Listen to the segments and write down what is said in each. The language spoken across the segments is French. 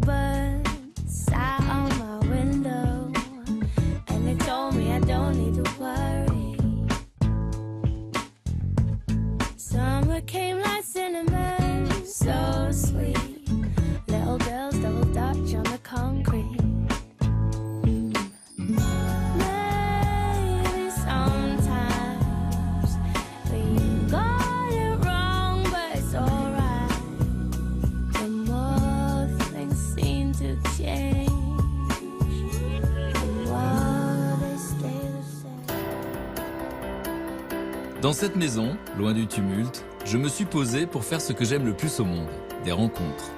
bird sat on my window, and they told me I don't need to worry. Summer came like cinnamon, so sweet. Little girls double dutch on the concrete. Maybe sometimes we got it wrong, but it's alright. The more things seem to change, the more they stay the same. Dans cette maison, loin du tumulte, je me suis posé pour faire ce que j'aime le plus au monde, des rencontres.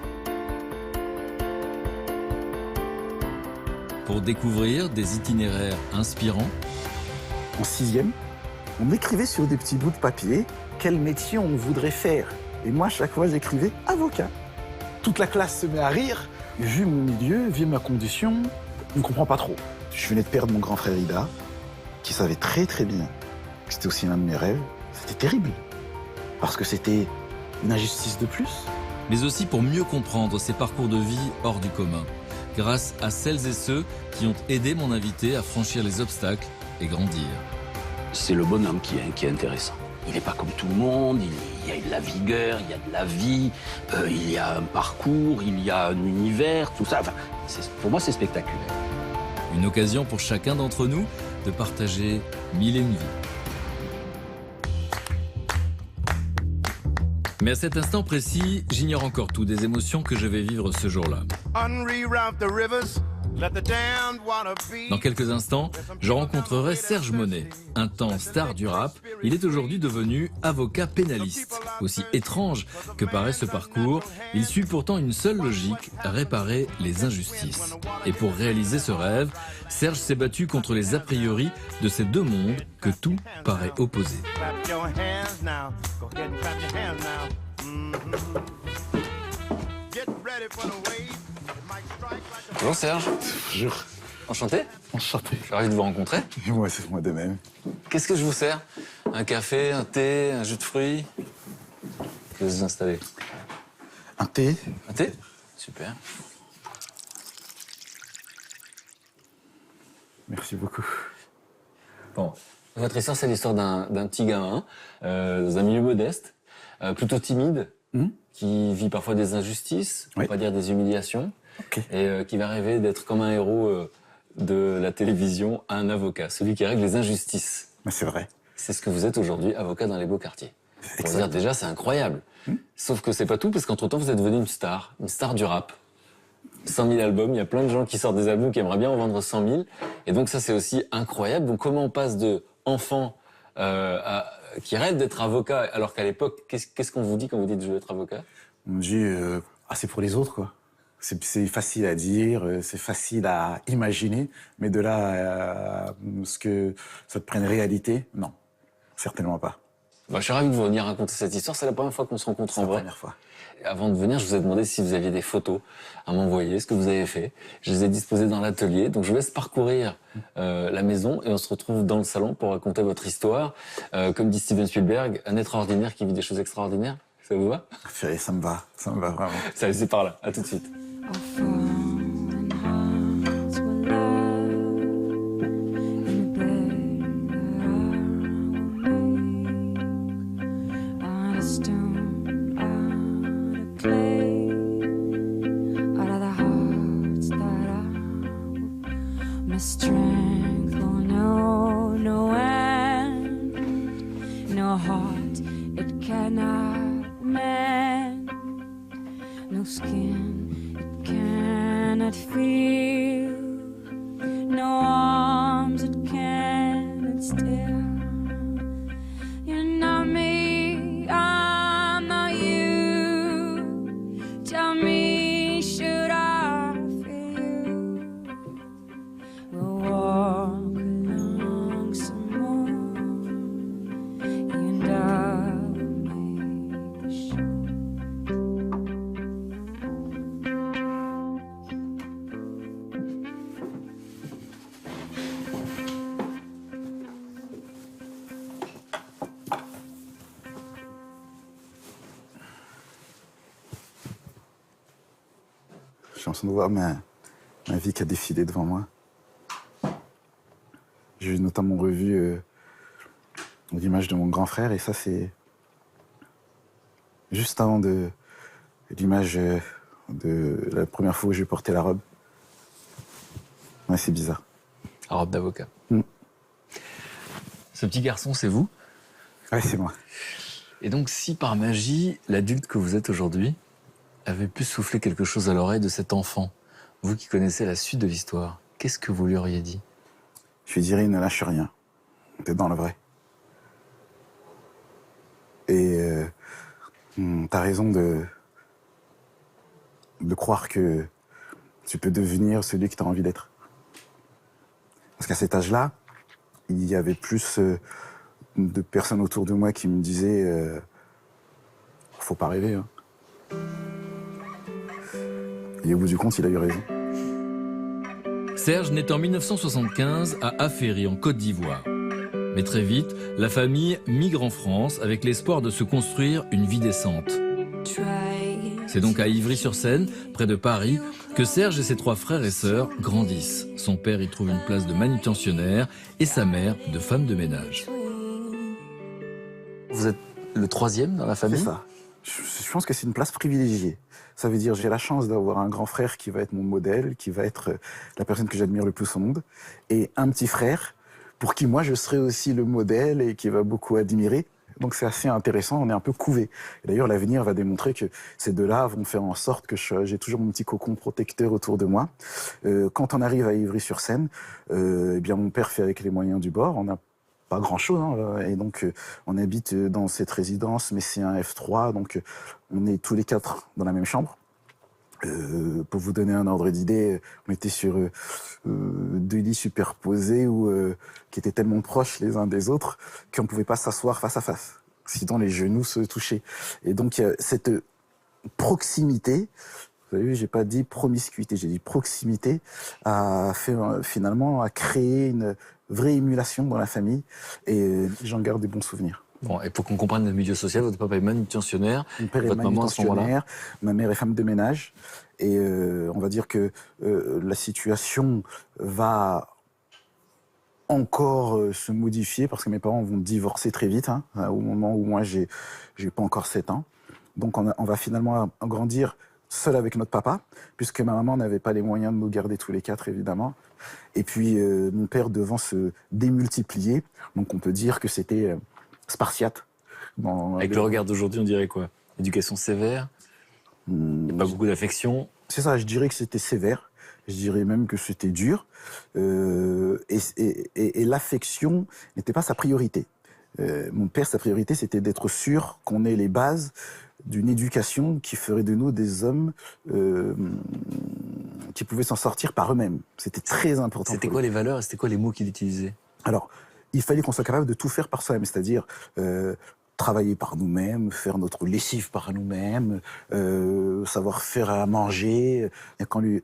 Pour découvrir des itinéraires inspirants, En sixième, on écrivait sur des petits bouts de papier quel métier on voudrait faire. Et moi, chaque fois, j'écrivais avocat. Toute la classe se met à rire. Et vu mon milieu, vu ma condition, on ne comprend pas trop. Je venais de perdre mon grand frère Ida, qui savait très très bien que c'était aussi l'un de mes rêves. C'était terrible, parce que c'était une injustice de plus. mais aussi pour mieux comprendre ces parcours de vie hors du commun, grâce à celles et ceux qui ont aidé mon invité à franchir les obstacles et grandir. C'est le bonhomme qui est intéressant. Il n'est pas comme tout le monde, il y a de la vigueur, il y a de la vie, il y a un parcours, il y a un univers, tout ça. Enfin, pour moi, c'est spectaculaire. Une occasion pour chacun d'entre nous de partager mille et une vies. Mais à cet instant précis, j'ignore encore tout des émotions que je vais vivre ce jour-là. Dans quelques instants, je rencontrerai Serge Monet, un temps star du rap. Il est aujourd'hui devenu avocat pénaliste. Aussi étrange que paraît ce parcours, il suit pourtant une seule logique, réparer les injustices. Et pour réaliser ce rêve, Serge s'est battu contre les a priori de ces deux mondes que tout paraît opposer. Bonjour Serge. Bonjour. Enchanté. Enchanté. Je suis ravi de vous rencontrer. Moi, c'est moi de même. Qu'est-ce que je vous sers? Un café, un thé, un jus de fruits? Je vais vous installer. Un thé? Un thé? Super. Merci beaucoup. Bon, votre histoire, c'est l'histoire d'un petit gamin dans un milieu modeste, plutôt timide, qui vit parfois des injustices, pour Oui. pas dire des humiliations, Ok. et qui va rêver d'être comme un héros de la télévision, un avocat, celui qui règle les injustices. Mais c'est vrai. C'est ce que vous êtes aujourd'hui, avocat dans les beaux quartiers. Pour Exact. dire déjà, c'est incroyable. Sauf que c'est pas tout, parce qu'entre-temps, vous êtes devenu une star du rap. 100 000 albums, il y a plein de gens qui sortent des albums qui aimeraient bien en vendre 100 000. Et donc ça, c'est aussi incroyable. Donc comment on passe de enfant qui rêve d'être avocat, alors qu'à l'époque, qu'est-ce qu'on vous dit quand vous dites je veux être avocat? On me dit, c'est pour les autres, quoi. C'est facile à dire, c'est facile à imaginer, mais de là à ce que ça te prenne réalité, non, certainement pas. Bah, je suis ravi de vous venir raconter cette histoire. C'est la première fois qu'on se rencontre C'est en la vrai. première fois. Avant de venir, je vous ai demandé si vous aviez des photos à m'envoyer, ce que vous avez fait. Je les ai disposées dans l'atelier. Donc je vous laisse parcourir la maison et on se retrouve dans le salon pour raconter votre histoire. Comme dit Steven Spielberg, un être ordinaire qui vit des choses extraordinaires. Ça vous va? Ça me va vraiment. Ça, c'est par là. À tout de suite. Falling hearts were love in the bed that I will make out of stone, out of clay, out of the hearts that I will. My strength will know no end, no heart it cannot mend, no skin cannot feel, no arms it cannot still. You're not me, I'm not you. Tell me, should I feel you? We'll walk along some more, and I'll make the show. J'ai l'impression de voir ma vie qui a défilé devant moi. J'ai notamment revu l'image de mon grand frère, et ça, c'est juste avant l'image de la première fois où j'ai porté la robe. Ouais, c'est bizarre. La robe d'avocat. Mm. Ce petit garçon, c'est vous? Ouais, c'est moi. Et donc, si par magie, l'adulte que vous êtes aujourd'hui avait pu souffler quelque chose à l'oreille de cet enfant, vous qui connaissez la suite de l'histoire, qu'est-ce que vous lui auriez dit? Je lui dirais, ne lâche rien. T'es dans le vrai. Et t'as raison de croire que tu peux devenir celui que t'as envie d'être. Parce qu'à cet âge-là, il y avait plus de personnes autour de moi qui me disaient faut pas rêver. Hein. Et au bout du compte, il a eu raison. Serge naît en 1975 à Aféry, en Côte d'Ivoire. Mais très vite, la famille migre en France avec l'espoir de se construire une vie décente. C'est donc à Ivry-sur-Seine, près de Paris, que Serge et ses 3 frères et sœurs grandissent. Son père y trouve une place de manutentionnaire et sa mère de femme de ménage. Vous êtes le 3e dans la famille? C'est ça. Je pense que c'est une place privilégiée. Ça veut dire j'ai la chance d'avoir un grand frère qui va être mon modèle, qui va être la personne que j'admire le plus au monde, et un petit frère pour qui moi je serai aussi le modèle et qui va beaucoup admirer. Donc c'est assez intéressant, on est un peu couvé. D'ailleurs, l'avenir va démontrer que ces deux-là vont faire en sorte que j'ai toujours mon petit cocon protecteur autour de moi. Quand on arrive à Ivry-sur-Seine, eh bien mon père fait avec les moyens du bord. On n'a pas grand-chose, hein, et donc on habite dans cette résidence, mais c'est un F3, donc on est tous les 4 dans la même chambre. Pour vous donner un ordre d'idée, on était sur 2 lits superposés qui étaient tellement proches les uns des autres qu'on ne pouvait pas s'asseoir face à face. Sinon, les genoux se touchaient. Et donc, cette proximité, vous avez vu, j'ai pas dit promiscuité, j'ai dit proximité, a fait finalement a créé une vraie émulation dans la famille, et j'en garde des bons souvenirs. Bon, et pour qu'on comprenne le milieu social, votre papa est manutentionnaire, mon père est votre maman à ce moment-là. manutentionnaire, ma mère est femme de ménage, et on va dire que la situation va encore se modifier parce que mes parents vont divorcer très vite, hein, au moment où moi j'ai pas encore 7 ans. Donc on va finalement grandir seul avec notre papa, puisque ma maman n'avait pas les moyens de nous garder tous les 4, évidemment. Et puis mon père devant se démultiplier, donc on peut dire que c'était spartiate. Avec le regard d'aujourd'hui, on dirait quoi? Éducation sévère, pas beaucoup d'affection. C'est ça, je dirais que c'était sévère. Je dirais même que c'était dur. Et l'affection n'était pas sa priorité. Mon père, sa priorité, c'était d'être sûr qu'on ait les bases d'une éducation qui ferait de nous des hommes qui pouvaient s'en sortir par eux-mêmes. C'était très important. C'était quoi les valeurs et c'était quoi les mots qu'il utilisait? Alors, il fallait qu'on soit capable de tout faire par soi-même, c'est-à-dire travailler par nous-mêmes, faire notre lessive par nous-mêmes, savoir faire à manger, et qu'on lui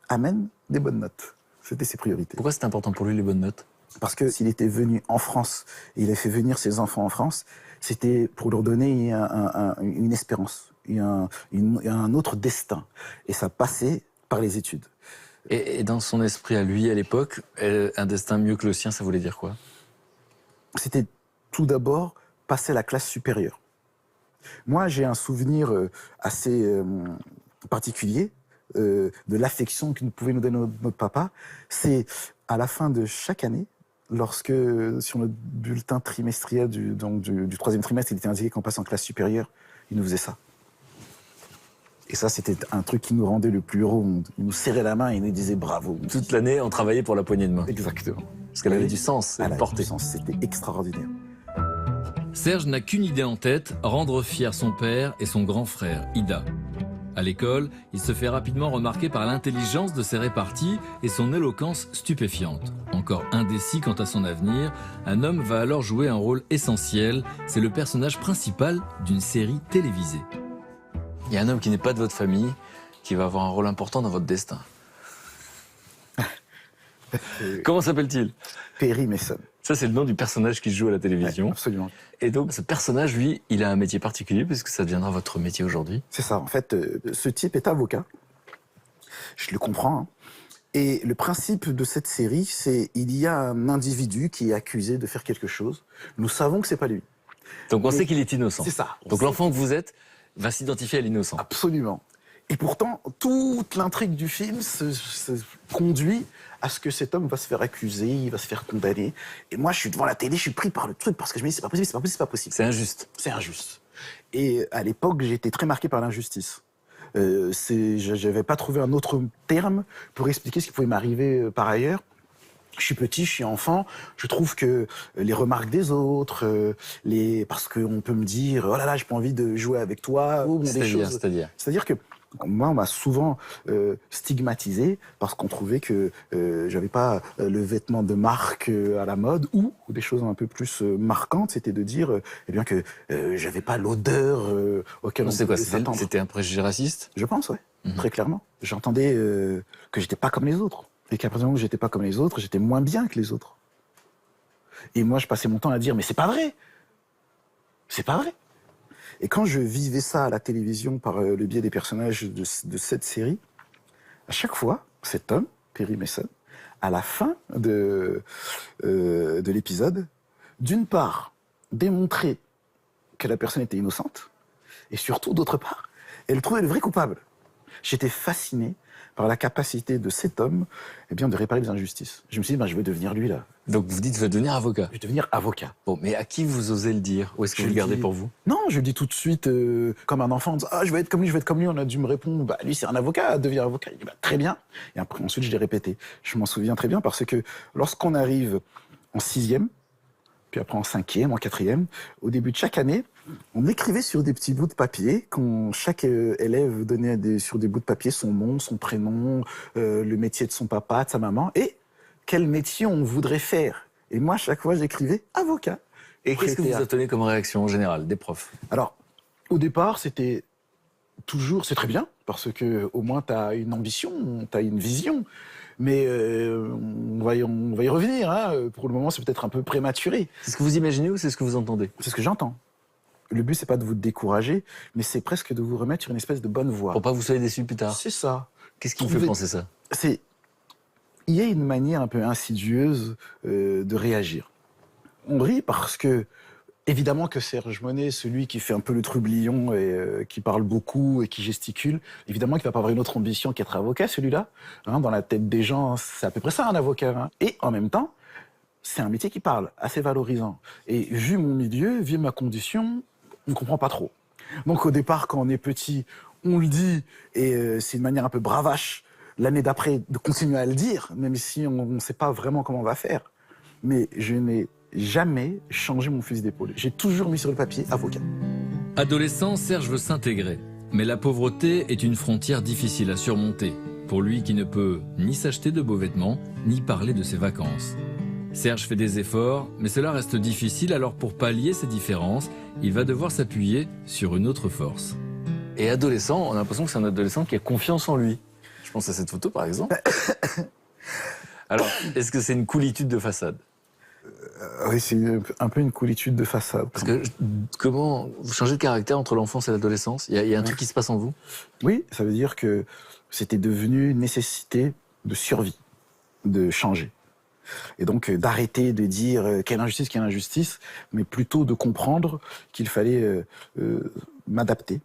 amène des bonnes notes. C'était ses priorités. Pourquoi c'était important pour lui les bonnes notes? Parce que s'il était venu en France, et il a fait venir ses enfants en France, c'était pour leur donner une espérance, un autre destin. Et ça passait par les études. Et dans son esprit à lui, à l'époque, un destin mieux que le sien, ça voulait dire quoi? C'était tout d'abord passer à la classe supérieure. Moi, j'ai un souvenir assez particulier de l'affection que pouvait nous donner notre papa. C'est à la fin de chaque année, lorsque sur notre bulletin trimestriel du 3e trimestre, il était indiqué qu'on passe en classe supérieure, il nous faisait ça. Et ça, c'était un truc qui nous rendait le plus heureux au monde. Il nous serrait la main et il nous disait bravo. Toute l'année, on travaillait pour la poignée de main. Exactement. Parce qu'elle avait du sens, elle portait. C'était extraordinaire. Serge n'a qu'une idée en tête, rendre fier son père et son grand frère, Ida. À l'école, il se fait rapidement remarquer par l'intelligence de ses réparties et son éloquence stupéfiante. Encore indécis quant à son avenir, un homme va alors jouer un rôle essentiel. C'est le personnage principal d'une série télévisée. Il y a un homme qui n'est pas de votre famille, qui va avoir un rôle important dans votre destin. Comment s'appelle-t-il? Perry Mason. Ça, c'est le nom du personnage qui se joue à la télévision. Ouais, absolument. Et donc, ce personnage, lui, il a un métier particulier, puisque ça deviendra votre métier aujourd'hui. C'est ça. En fait, ce type est avocat. Je le comprends. Hein. Et le principe de cette série, c'est il y a un individu qui est accusé de faire quelque chose. Nous savons que c'est pas lui. Donc on sait qu'il est innocent. C'est ça. Donc l'enfant que vous êtes va s'identifier à l'innocent. Absolument. Et pourtant, toute l'intrigue du film se conduit à ce que cet homme va se faire accuser, il va se faire condamner. Et moi, je suis devant la télé, je suis pris par le truc parce que je me dis c'est pas possible, c'est pas possible, c'est pas possible. C'est injuste. C'est injuste. Et à l'époque, j'étais très marqué par l'injustice. J'avais pas trouvé un autre terme pour expliquer ce qui pouvait m'arriver par ailleurs. Je suis petit, je suis enfant, je trouve que les remarques des autres, parce qu'on peut me dire « Oh là là, j'ai pas envie de jouer avec toi », ou des choses. C'est-à-dire que moi, on m'a souvent stigmatisé parce qu'on trouvait que j'avais pas le vêtement de marque à la mode, ou des choses un peu plus marquantes, c'était de dire eh bien que j'avais pas l'odeur auquel on pouvait s'attendre. C'était un préjugé raciste? Je pense, ouais, très clairement. J'entendais que j'étais pas comme les autres. Et qu'à partir du moment où j'étais pas comme les autres, j'étais moins bien que les autres. Et moi, je passais mon temps à dire, mais c'est pas vrai. C'est pas vrai. Et quand je vivais ça à la télévision par le biais des personnages de cette série, à chaque fois, cet homme, Perry Mason, à la fin de l'épisode, d'une part, démontrait que la personne était innocente, et surtout, d'autre part, elle trouvait le vrai coupable. J'étais fasciné par la capacité de cet homme de réparer les injustices. Je me suis dit, je vais devenir lui, là. Donc vous dites, je vais devenir avocat? Je vais devenir avocat. Bon, mais à qui vous osez le dire? Ou est-ce que vous le gardez pour vous? Non, je le dis tout de suite, comme un enfant, en disant, je vais être comme lui, je vais être comme lui. On a dû me répondre, lui, c'est un avocat, devient avocat. Il dit, très bien. Et après, ensuite, je l'ai répété. Je m'en souviens très bien parce que lorsqu'on arrive en 6e, puis après en 5e, en 4e, au début de chaque année, on écrivait sur des petits bouts de papier, quand chaque élève donnait sur des bouts de papier son nom, son prénom, le métier de son papa, de sa maman, et quel métier on voudrait faire. Et moi, chaque fois, j'écrivais avocat. Et qu'est-ce que vous obtenez comme réaction en général des profs? Alors, au départ, c'était toujours, c'est très bien, parce que au moins, tu as une ambition, tu as une vision. Mais on va y revenir. Hein. Pour le moment, c'est peut-être un peu prématuré. C'est ce que vous imaginez ou c'est ce que vous entendez? C'est ce que j'entends. Le but, c'est pas de vous décourager, mais c'est presque de vous remettre sur une espèce de bonne voie. Pour pas que vous soyez déçus plus tard. C'est ça. Qu'est-ce qui vous fait penser ça? Il y a une manière un peu insidieuse de réagir. On rit parce que, évidemment que Serge Monet, celui qui fait un peu le trublion et qui parle beaucoup et qui gesticule, évidemment qu'il va pas avoir une autre ambition qu'être avocat, celui-là. Hein, dans la tête des gens, c'est à peu près ça, un avocat. Hein. Et en même temps, c'est un métier qui parle, assez valorisant. Et vu mon milieu, vu ma condition, on ne comprend pas trop. Donc au départ, quand on est petit, on le dit, et c'est une manière un peu bravache, l'année d'après, de continuer à le dire, même si on ne sait pas vraiment comment on va faire. Mais je n'ai jamais changé mon fusil d'épaule. J'ai toujours mis sur le papier avocat. Adolescent, Serge veut s'intégrer. Mais la pauvreté est une frontière difficile à surmonter, pour lui qui ne peut ni s'acheter de beaux vêtements, ni parler de ses vacances. Serge fait des efforts, mais cela reste difficile, alors pour pallier ces différences, il va devoir s'appuyer sur une autre force. Et adolescent, on a l'impression que c'est un adolescent qui a confiance en lui. Je pense à cette photo par exemple. Alors, est-ce que c'est une coolitude de façade? Oui, c'est un peu une coolitude de façade. Parce que comment vous changez de caractère entre l'enfance et l'adolescence? Il y a un truc qui se passe en vous? Oui, ça veut dire que c'était devenu une nécessité de survie, de changer. Et donc d'arrêter de dire quelle injustice, mais plutôt de comprendre qu'il fallait m'adapter.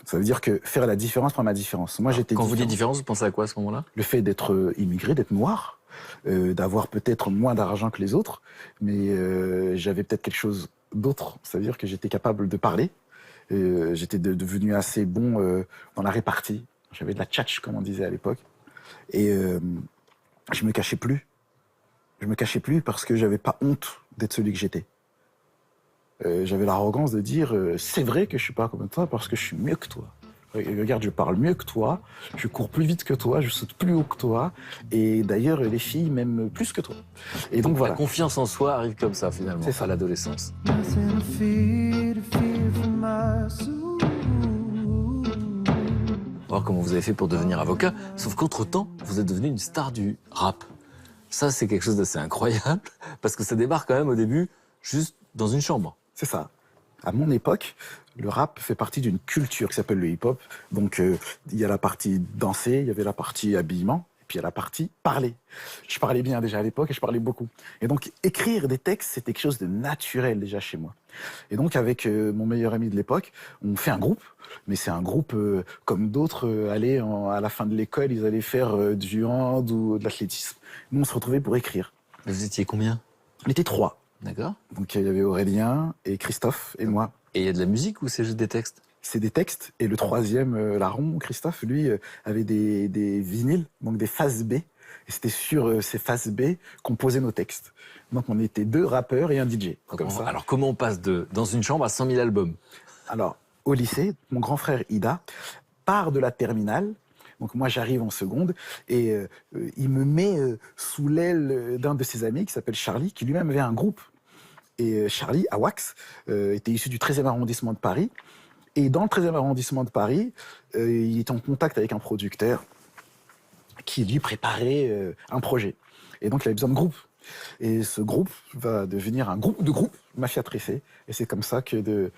Ça veut dire que faire la différence par ma différence. Moi, j'étais Quand différent. vous dites différence, vous pensez à quoi à ce moment-là? Le fait d'être immigré, d'être noir, d'avoir peut-être moins d'argent que les autres, mais j'avais peut-être quelque chose d'autre. Ça veut dire que j'étais capable de parler. J'étais devenu assez bon dans la répartie. J'avais de la tchatch, comme on disait à l'époque. Et je me cachais plus. Je me cachais plus parce que j'avais pas honte d'être celui que j'étais. J'avais l'arrogance de dire c'est vrai que je suis pas comme toi parce que je suis mieux que toi. Regarde, je parle mieux que toi, je cours plus vite que toi, je saute plus haut que toi, et d'ailleurs les filles m'aiment plus que toi. Et donc voilà. La confiance en soi arrive comme ça finalement, C'est ça. à l'adolescence. Voir comment vous avez fait pour devenir avocat, sauf qu'entre-temps, vous êtes devenu une star du rap. Ça, c'est quelque chose d'assez incroyable, parce que ça démarre quand même au début juste dans une chambre. C'est ça. À mon époque, Le rap fait partie d'une culture qui s'appelle le hip-hop. Donc, il y a la partie danser, il y avait la partie habillement, et puis il y a la partie parler. Je parlais bien déjà à l'époque et je parlais beaucoup. Et donc, écrire des textes, c'était quelque chose de naturel déjà chez moi. Et donc, avec mon meilleur ami de l'époque, on fait un groupe. Mais c'est un groupe comme d'autres allaient à la fin de l'école, ils allaient faire du hand ou de l'athlétisme. Nous, on se retrouvait pour écrire. Vous étiez combien? On était 3. D'accord. Donc, il y avait Aurélien et Christophe et moi. Et il y a de la musique ou c'est juste des textes? C'est des textes. Et le troisième, larron, Christophe, lui, avait des vinyles, donc des phases B. Et c'était sur ces phases B qu'on posait nos textes. Donc on était 2 rappeurs et un DJ. Comme ça. Alors comment on passe dans une chambre à 100 000 albums? Alors, au lycée, mon grand frère Ida part de la terminale. Donc moi, j'arrive en seconde et il me met sous l'aile d'un de ses amis qui s'appelle Charlie, qui lui-même avait un groupe. Et Charlie, à Wax, était issu du 13e arrondissement de Paris. Et dans le 13e arrondissement de Paris, il était en contact avec un producteur qui lui préparait un projet. Et donc, il avait besoin de groupe. Et ce groupe va devenir un groupe de groupes, Mafia Tressé. Et c'est comme ça que de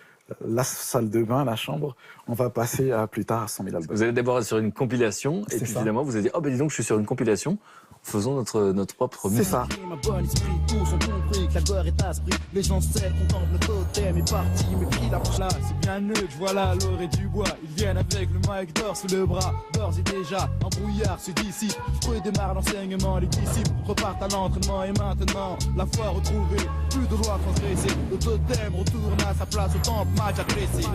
la salle de bain, la chambre, on va passer à plus tard à 100 000 albums. Vous allez d'abord sur une compilation, et puis ça. finalement vous avez dit « Oh ben dis donc, je suis sur une compilation, faisons notre propre musique. » C'est ça. Ma bonne esprit, tous ont compris que la gloire est à ce prix. Les gens savent, contemplent le totem est parti, mais pris la là, c'est bien neutre, voilà l'or et du bois. Ils viennent avec le mic d'or sous le bras, d'ores et déjà, un brouillard se dissipe. Redémarre l'enseignement, les disciples repartent à l'entraînement et maintenant, la foi retrouvée, plus de loi transgressée. Le totem retourne à sa place au temple, match à dresser.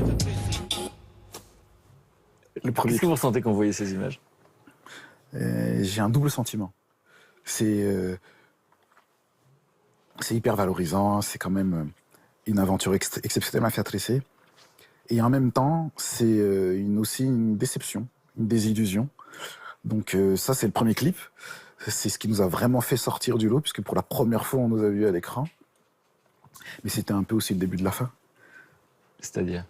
Le premier Qu'est-ce que vous ressentez quand vous voyez ces images? J'ai un double sentiment. C'est hyper valorisant, c'est quand même une aventure exceptionnelle Mafia Tressé. Et en même temps, c'est aussi une déception, une désillusion. Donc ça, c'est le premier clip. C'est ce qui nous a vraiment fait sortir du lot, puisque pour la première fois, on nous a vus à l'écran. Mais c'était un peu aussi le début de la fin. C'est-à-dire?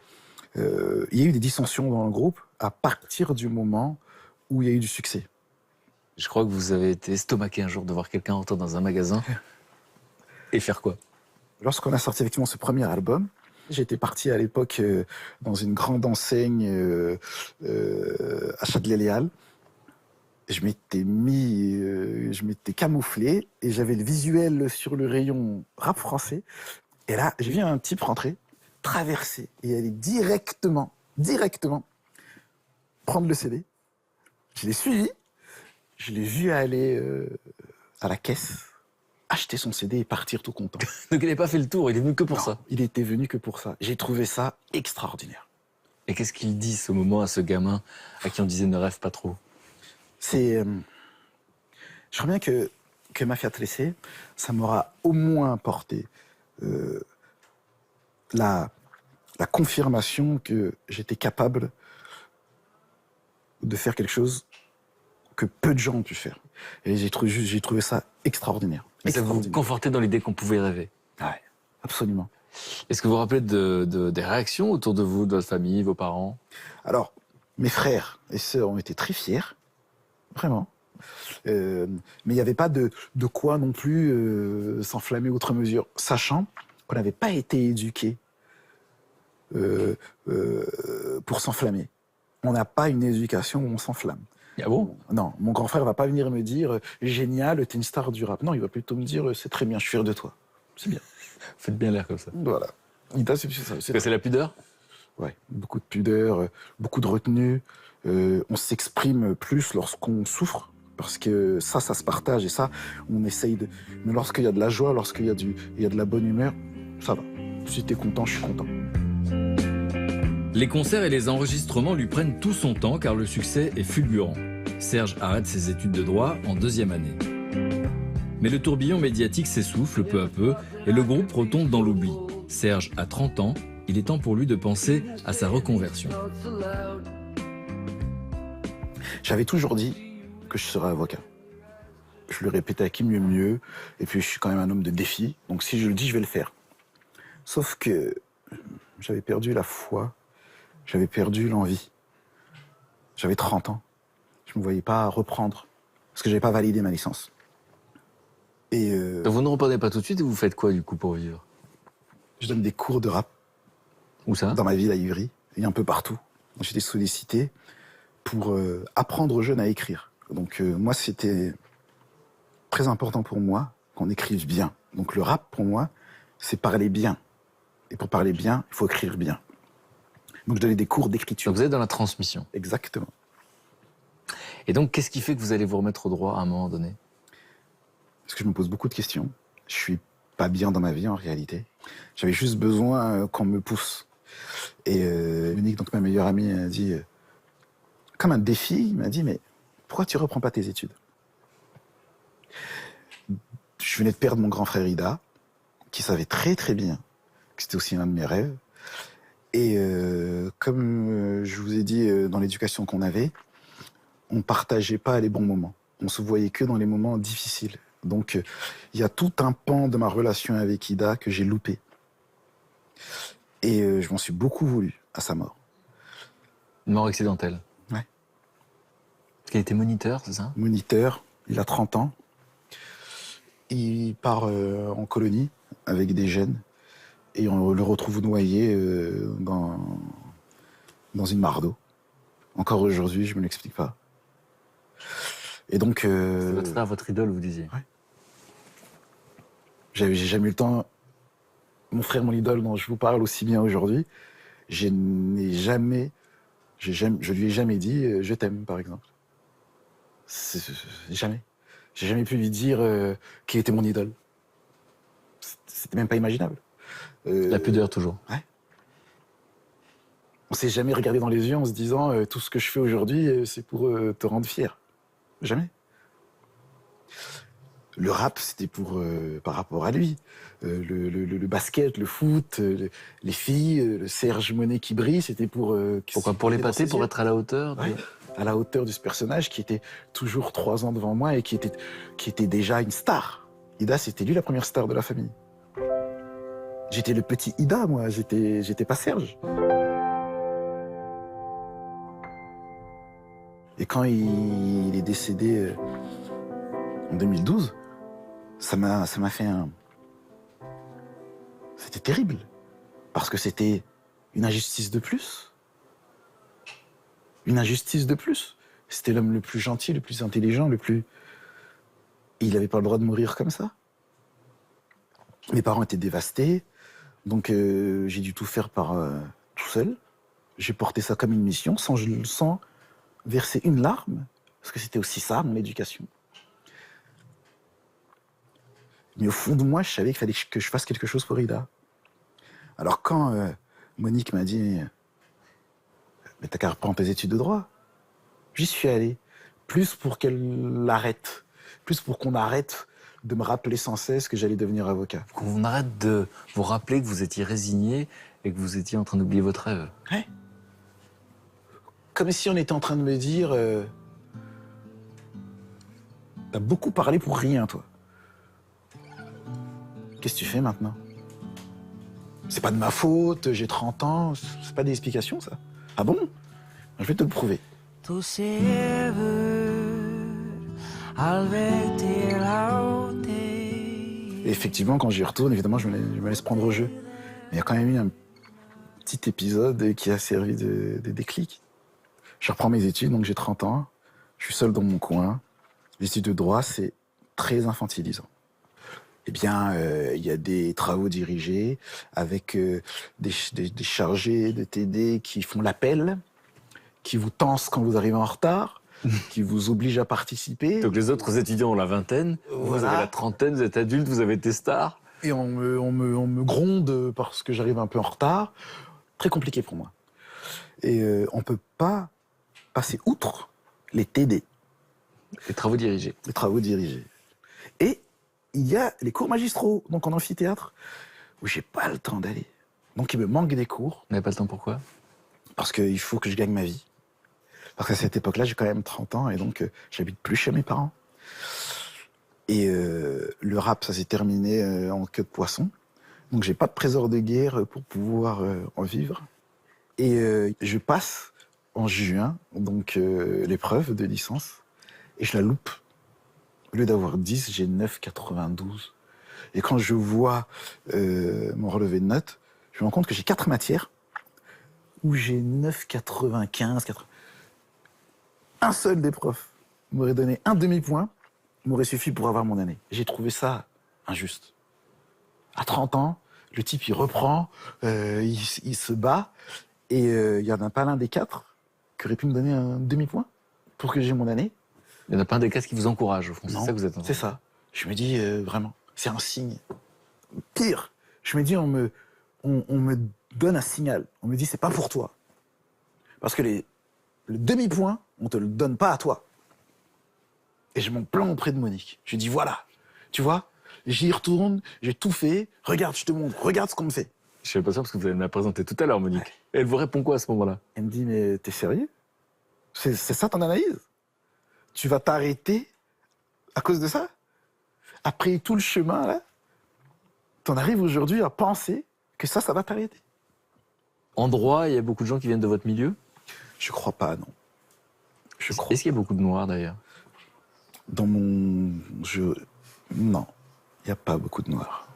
Il y a eu des dissensions dans le groupe à partir du moment où il y a eu du succès. Je crois que vous avez été estomaqué un jour de voir quelqu'un entrer dans un magasin et faire quoi? Lorsqu'on a sorti effectivement ce premier album, j'étais parti à l'époque dans une grande enseigne à Châtelet-Léal. Je m'étais camouflé et j'avais le visuel sur le rayon rap français. Et là, j'ai vu un type rentrer, traverser et aller directement prendre le CD. Je l'ai suivi. Je l'ai vu aller à la caisse, acheter son CD et partir tout content. Donc il n'a pas fait le tour, il est venu que pour Non, ça. il était venu que pour ça. J'ai trouvé ça extraordinaire. Et qu'est-ce qu'il dit ce moment à ce gamin à qui on disait ne rêve pas trop? Je crois bien que Mafia Tressé, ça m'aura au moins apporté la confirmation que j'étais capable de faire quelque chose que peu de gens ont pu faire. Et j'ai trouvé ça extraordinaire. Mais ça vous confortait dans l'idée qu'on pouvait rêver? Ouais, absolument. Est-ce que vous vous rappelez des réactions autour de vous, de votre famille, vos parents? Alors, mes frères et sœurs ont été très fiers, vraiment. Mais il n'y avait pas de quoi non plus s'enflammer outre mesure, sachant qu'on n'avait pas été éduqués pour s'enflammer. On n'a pas une éducation où on s'enflamme. Ah bon? Non, mon grand frère va pas venir me dire génial, t'es une star du rap. Non, il va plutôt me dire c'est très bien, je suis fier de toi. C'est bien. Faites bien l'air comme ça. Voilà. C'est ça. C'est la pudeur? Ouais, beaucoup de pudeur, beaucoup de retenue. On s'exprime plus lorsqu'on souffre, parce que ça se partage et ça, on essaye de. Mais lorsqu'il y a de la joie, lorsqu'il y a de la bonne humeur, ça va. Si t'es content, je suis content. Les concerts et les enregistrements lui prennent tout son temps car le succès est fulgurant. Serge arrête ses études de droit en 2e année. Mais le tourbillon médiatique s'essouffle peu à peu et le groupe retombe dans l'oubli. Serge a 30 ans, il est temps pour lui de penser à sa reconversion. J'avais toujours dit que je serais avocat. Je le répétais à qui mieux mieux, et puis je suis quand même un homme de défi, donc si je le dis, je vais le faire. Sauf que j'avais perdu la foi, j'avais perdu l'envie. J'avais 30 ans. Je ne me voyais pas reprendre, parce que je n'avais pas validé ma licence. Et Donc vous ne reprenez pas tout de suite et vous faites quoi du coup pour vivre? je donne des cours de rap Où ça? dans ma ville à Ivry, et un peu partout. Donc, j'étais sollicité pour apprendre aux jeunes à écrire. Donc moi, c'était très important pour moi qu'on écrive bien. Donc le rap, pour moi, c'est parler bien. Et pour parler bien, il faut écrire bien. Donc je donnais des cours d'écriture. Donc vous êtes dans la transmission. Exactement. Et donc, qu'est-ce qui fait que vous allez vous remettre au droit à un moment donné? Parce que je me pose beaucoup de questions. Je suis pas bien dans ma vie, en réalité. J'avais juste besoin qu'on me pousse. Et Monique, donc ma meilleure amie, a dit, comme un défi, il m'a dit, mais pourquoi tu reprends pas tes études? Je venais de perdre mon grand frère Ida, qui savait très très bien que c'était aussi un de mes rêves. Et comme je vous ai dit dans l'éducation qu'on avait, on partageait pas les bons moments. On se voyait que dans les moments difficiles. Donc il y a tout un pan de ma relation avec Ida que j'ai loupé. Et je m'en suis beaucoup voulu à sa mort. Une mort accidentelle. Ouais. Parce qu'il était moniteur, c'est ça? Moniteur, il a 30 ans. Il part en colonie avec des jeunes. Et on le retrouve noyé dans une mare d'eau. Encore aujourd'hui, je me l'explique pas. Et donc... C'est votre frère, votre idole, vous disiez. Ouais. J'ai jamais eu le temps... Mon frère, mon idole dont je vous parle aussi bien aujourd'hui, je lui ai jamais dit je t'aime, par exemple. Jamais. J'ai jamais pu lui dire qui était mon idole. C'était même pas imaginable. La pudeur, toujours. Ouais. On s'est jamais regardé dans les yeux en se disant tout ce que je fais aujourd'hui, c'est pour te rendre fier. Jamais. Le rap, c'était par rapport à lui. Le basket, le foot, les filles, le Serge Monet qui brille, c'était pour... Pourquoi? Pour l'épater, pour être à la hauteur Ouais, à la hauteur de ce personnage qui était toujours 3 ans devant moi et qui était déjà une star. Ida, c'était lui la première star de la famille. J'étais le petit Ida, moi, j'étais pas Serge. Et quand il est décédé en 2012, ça m'a fait un... C'était terrible. Parce que c'était une injustice de plus. Une injustice de plus. C'était l'homme le plus gentil, le plus intelligent, le plus... Et il n'avait pas le droit de mourir comme ça. Mes parents étaient dévastés. Donc j'ai dû tout faire tout seul. J'ai porté ça comme une mission, sans verser une larme. Parce que c'était aussi ça, mon éducation. Mais au fond de moi, je savais qu'il fallait que je fasse quelque chose pour Ida. Alors quand Monique m'a dit « Mais t'as qu'à reprendre tes études de droit », j'y suis allé. Plus pour qu'elle l'arrête. Plus pour qu'on arrête de me rappeler sans cesse que j'allais devenir avocat. Qu'on arrête de vous rappeler que vous étiez résigné et que vous étiez en train d'oublier votre rêve. Ouais. Comme si on était en train de me dire t'as beaucoup parlé pour rien, toi. Qu'est-ce que tu fais maintenant? C'est pas de ma faute, j'ai 30 ans, c'est pas des explications, ça. Ah bon? Je vais te le prouver. Et effectivement, quand j'y retourne, évidemment, je me laisse prendre au jeu. Mais il y a quand même eu un petit épisode qui a servi de déclic. Je reprends mes études, donc j'ai 30 ans, je suis seul dans mon coin. Les études de droit, c'est très infantilisant. Eh bien, il y a des travaux dirigés avec des chargés de TD qui font l'appel, qui vous tensent quand vous arrivez en retard, qui vous obligent à participer. Donc les autres étudiants ont la vingtaine, vous Voilà. avez la trentaine, vous êtes adulte, vous avez été star. Et on me gronde parce que j'arrive un peu en retard. Très compliqué pour moi. Et on ne peut pas passer outre les TD, Les travaux dirigés. les travaux dirigés. Et il y a les cours magistraux, donc en amphithéâtre, où j'ai pas le temps d'aller. Donc il me manque des cours, Vous n'avez pas le temps, pourquoi? parce qu'il faut que je gagne ma vie. Parce qu'à cette époque-là, j'ai quand même 30 ans, et donc j'habite plus chez mes parents. Et le rap, ça s'est terminé en queue de poisson. Donc j'ai pas de trésor de guerre pour pouvoir en vivre. Et je passe en juin, donc l'épreuve de licence, et je la loupe. Au lieu d'avoir 10, j'ai 9,92. Et quand je vois mon relevé de notes, je me rends compte que j'ai 4 matières où j'ai 9,95, 80. Un seul des profs m'aurait donné un demi-point, m'aurait suffi pour avoir mon année. J'ai trouvé ça injuste. À 30 ans, le type, il reprend, il se bat, et il n'y en a pas l'un des quatre qui aurait pu me donner un demi-point pour que j'ai mon année. Il n'y en a pas un des cas qui vous encourage, au fond. C'est Non, ça que vous êtes en train c'est ça. Je me dis, vraiment, c'est un signe. Pire, je me dis, on me donne un signal. On me dit, c'est pas pour toi. Parce que le demi-point, on te le donne pas à toi. Et je m'en plains auprès de Monique. Je lui dis, voilà, tu vois, j'y retourne, j'ai tout fait, regarde, je te montre, regarde ce qu'on me fait. Je suis pas sûr parce que vous allez me la présenter tout à l'heure, Monique. Et elle vous répond quoi à ce moment-là? Elle me dit, mais t'es sérieux? C'est ça ton analyse? Tu vas t'arrêter à cause de ça? Après tout le chemin, là, t'en arrives aujourd'hui à penser que ça va t'arrêter? En droit, il y a beaucoup de gens qui viennent de votre milieu? Je crois pas, non. Je crois. Est-ce qu'il y a beaucoup de noirs, d'ailleurs? Dans mon jeu, non, il n'y a pas beaucoup de noirs.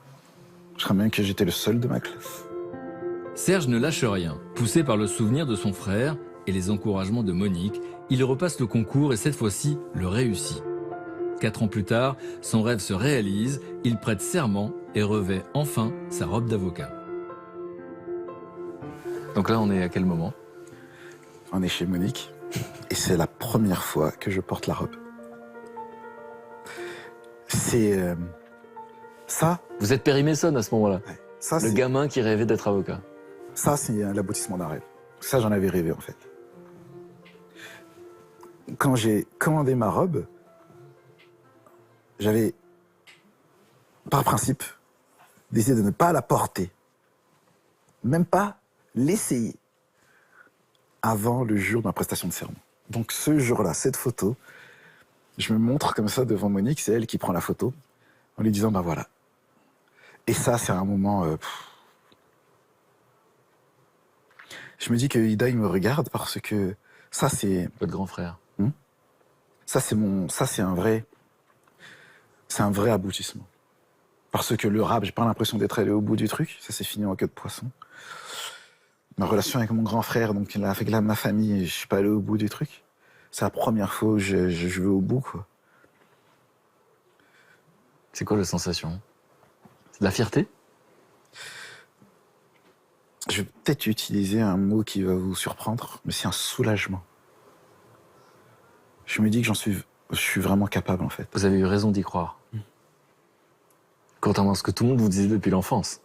Je crois même que j'étais le seul de ma classe. Serge ne lâche rien. Poussé par le souvenir de son frère et les encouragements de Monique, il repasse le concours et cette fois-ci le réussit. 4 ans plus tard, son rêve se réalise, il prête serment et revêt enfin sa robe d'avocat. Donc là, on est à quel moment? On est chez Monique et c'est la première fois que je porte la robe. C'est ça. Vous êtes Perry Mason à ce moment-là. Ouais, ça, Le c'est gamin qui rêvait d'être avocat. ça, c'est l'aboutissement d'un rêve. Ça, j'en avais rêvé en fait. Quand j'ai commandé ma robe, j'avais, par principe, décidé de ne pas la porter, même pas l'essayer, avant le jour de ma prestation de serment. Donc ce jour-là, cette photo, je me montre comme ça devant Monique, c'est elle qui prend la photo, en lui disant, bah voilà. Et ça, c'est un moment... Je me dis que Ida, il me regarde parce que ça, c'est... Votre grand frère. Ça, c'est un vrai aboutissement. Parce que le rap, j'ai pas l'impression d'être allé au bout du truc. Ça s'est fini en queue de poisson. Ma relation avec mon grand frère, donc avec ma famille, je suis pas allé au bout du truc. C'est la première fois où je vais au bout, quoi. C'est quoi la sensation? C'est de la fierté? Je vais peut-être utiliser un mot qui va vous surprendre, mais c'est un soulagement. Je me dis que je suis vraiment capable, en fait. Vous avez eu raison d'y croire. Contrairement à ce que tout le monde vous disait depuis l'enfance.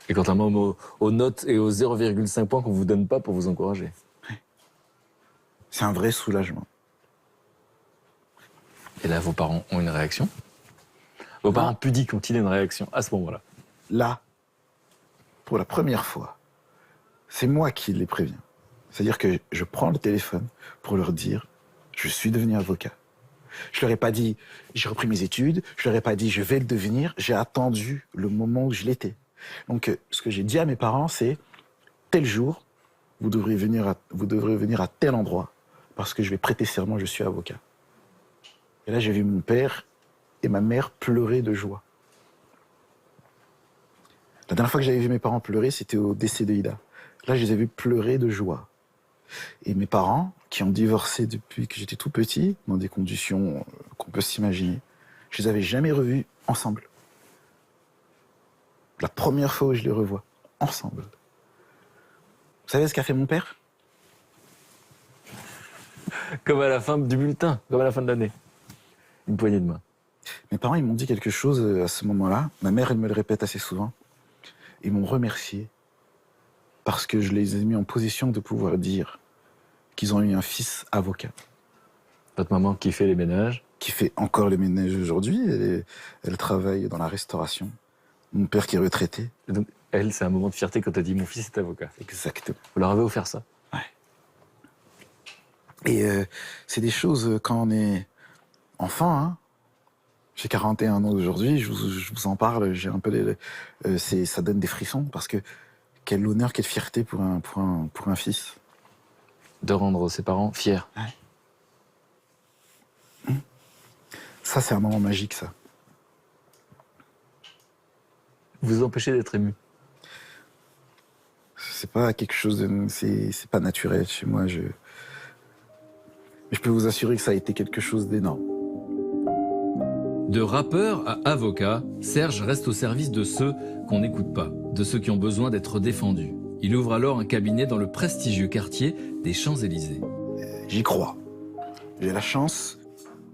Et contrairement aux notes et aux 0,5 points qu'on vous donne pas pour vous encourager. C'est un vrai soulagement. Et là, vos parents ont une réaction? Vos parents pudiques ont-ils une réaction à ce moment-là? Là, pour la première fois, c'est moi qui les préviens. C'est-à-dire que je prends le téléphone pour leur dire « je suis devenu avocat ». Je leur ai pas dit « j'ai repris mes études », je leur ai pas dit « je vais le devenir », j'ai attendu le moment où je l'étais. Donc ce que j'ai dit à mes parents, c'est « tel jour, vous devrez venir à tel endroit parce que je vais prêter serment, je suis avocat ». Et là, j'ai vu mon père et ma mère pleurer de joie. La dernière fois que j'avais vu mes parents pleurer, c'était au décès de Ida. Là, je les ai vus pleurer de joie. Et mes parents, qui ont divorcé depuis que j'étais tout petit, dans des conditions qu'on peut s'imaginer, je les avais jamais revus ensemble. La première fois où je les revois, ensemble. Vous savez ce qu'a fait mon père? Comme à la fin du bulletin, comme à la fin de l'année. Une poignée de main. Mes parents, ils m'ont dit quelque chose à ce moment-là. Ma mère, elle me le répète assez souvent. Ils m'ont remercié parce que je les ai mis en position de pouvoir dire qu'ils ont eu un fils avocat. Votre maman qui fait les ménages? Qui fait encore les ménages aujourd'hui. Elle travaille dans la restauration. Mon père qui est retraité. Et donc, elle, c'est un moment de fierté quand elle dit « mon fils est avocat ». Exactement. Vous leur avez offert ça? Ouais. Et c'est des choses, quand on est enfant, hein, j'ai 41 ans aujourd'hui, je vous en parle, j'ai un peu ça donne des frissons parce que quel honneur, quelle fierté pour un fils. De rendre ses parents fiers. Ouais. Ça, c'est un moment magique, ça. Vous empêchez d'être ému. C'est pas quelque chose de... C'est pas naturel chez moi. Mais je peux vous assurer que ça a été quelque chose d'énorme. De rappeur à avocat, Serge reste au service de ceux qu'on n'écoute pas, de ceux qui ont besoin d'être défendus. Il ouvre alors un cabinet dans le prestigieux quartier des Champs-Élysées. J'y crois. J'ai la chance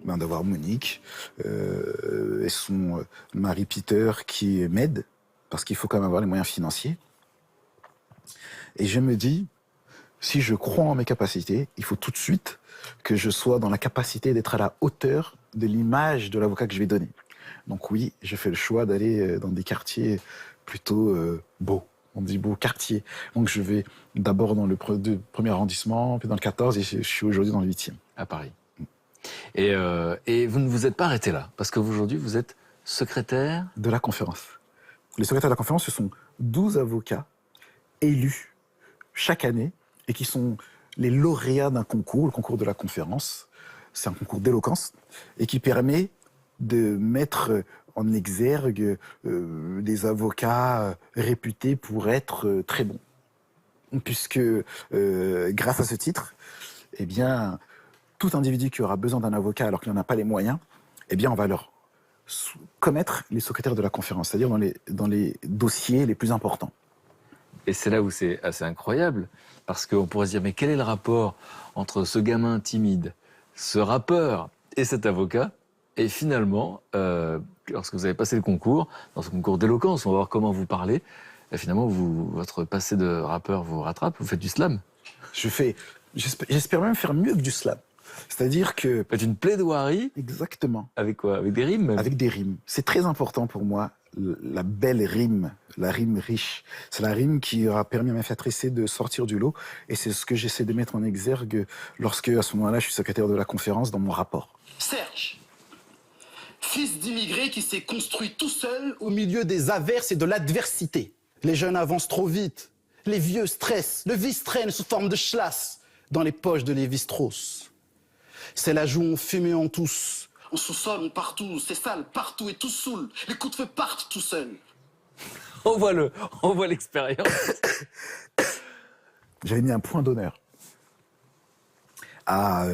d'avoir Monique et son mari Peter qui m'aide, parce qu'il faut quand même avoir les moyens financiers. Et je me dis, si je crois en mes capacités, il faut tout de suite que je sois dans la capacité d'être à la hauteur de l'image de l'avocat que je vais donner. Donc oui, je fais le choix d'aller dans des quartiers plutôt beaux. On dit beau quartier. Donc je vais d'abord dans le premier arrondissement, puis dans le 14, et je suis aujourd'hui dans le 8e. À Paris. Et vous ne vous êtes pas arrêté là, parce qu'aujourd'hui, vous êtes secrétaire de la conférence. Les secrétaires de la conférence, ce sont 12 avocats élus chaque année et qui sont les lauréats d'un concours, le concours de la conférence. C'est un concours d'éloquence et qui permet de mettre en exergue des avocats réputés pour être très bons. Puisque grâce à ce titre, eh bien, tout individu qui aura besoin d'un avocat alors qu'il n'en a pas les moyens, eh bien, on va leur commettre les secrétaires de la conférence, c'est-à-dire dans les dossiers les plus importants. Et c'est là où c'est assez incroyable, parce qu'on pourrait se dire, mais quel est le rapport entre ce gamin timide, ce rappeur et cet avocat? Et finalement, lorsque vous avez passé le concours, dans ce concours d'éloquence, on va voir comment vous parlez, et finalement, votre passé de rappeur vous rattrape, vous faites du slam. J'espère même faire mieux que du slam. C'est-à-dire que... Vous faites une plaidoirie. Exactement. Avec quoi? Avec des rimes même. Avec des rimes. C'est très important pour moi, la belle rime, la rime riche. C'est la rime qui aura permis à ma Tressé de sortir du lot, et c'est ce que j'essaie de mettre en exergue lorsque, à ce moment-là, je suis secrétaire de la conférence dans mon rapport. Serge, fils d'immigré qui s'est construit tout seul au milieu des averses et de l'adversité. Les jeunes avancent trop vite, les vieux stressent, le vice traîne sous forme de schlass dans les poches de Lévi-Strauss. C'est la joue, on fume et on tousse. On sous-sol, partout, c'est sale, partout et tout saoule. Les coups de feu partent tout seuls. On voit l'expérience. J'avais mis un point d'honneur à,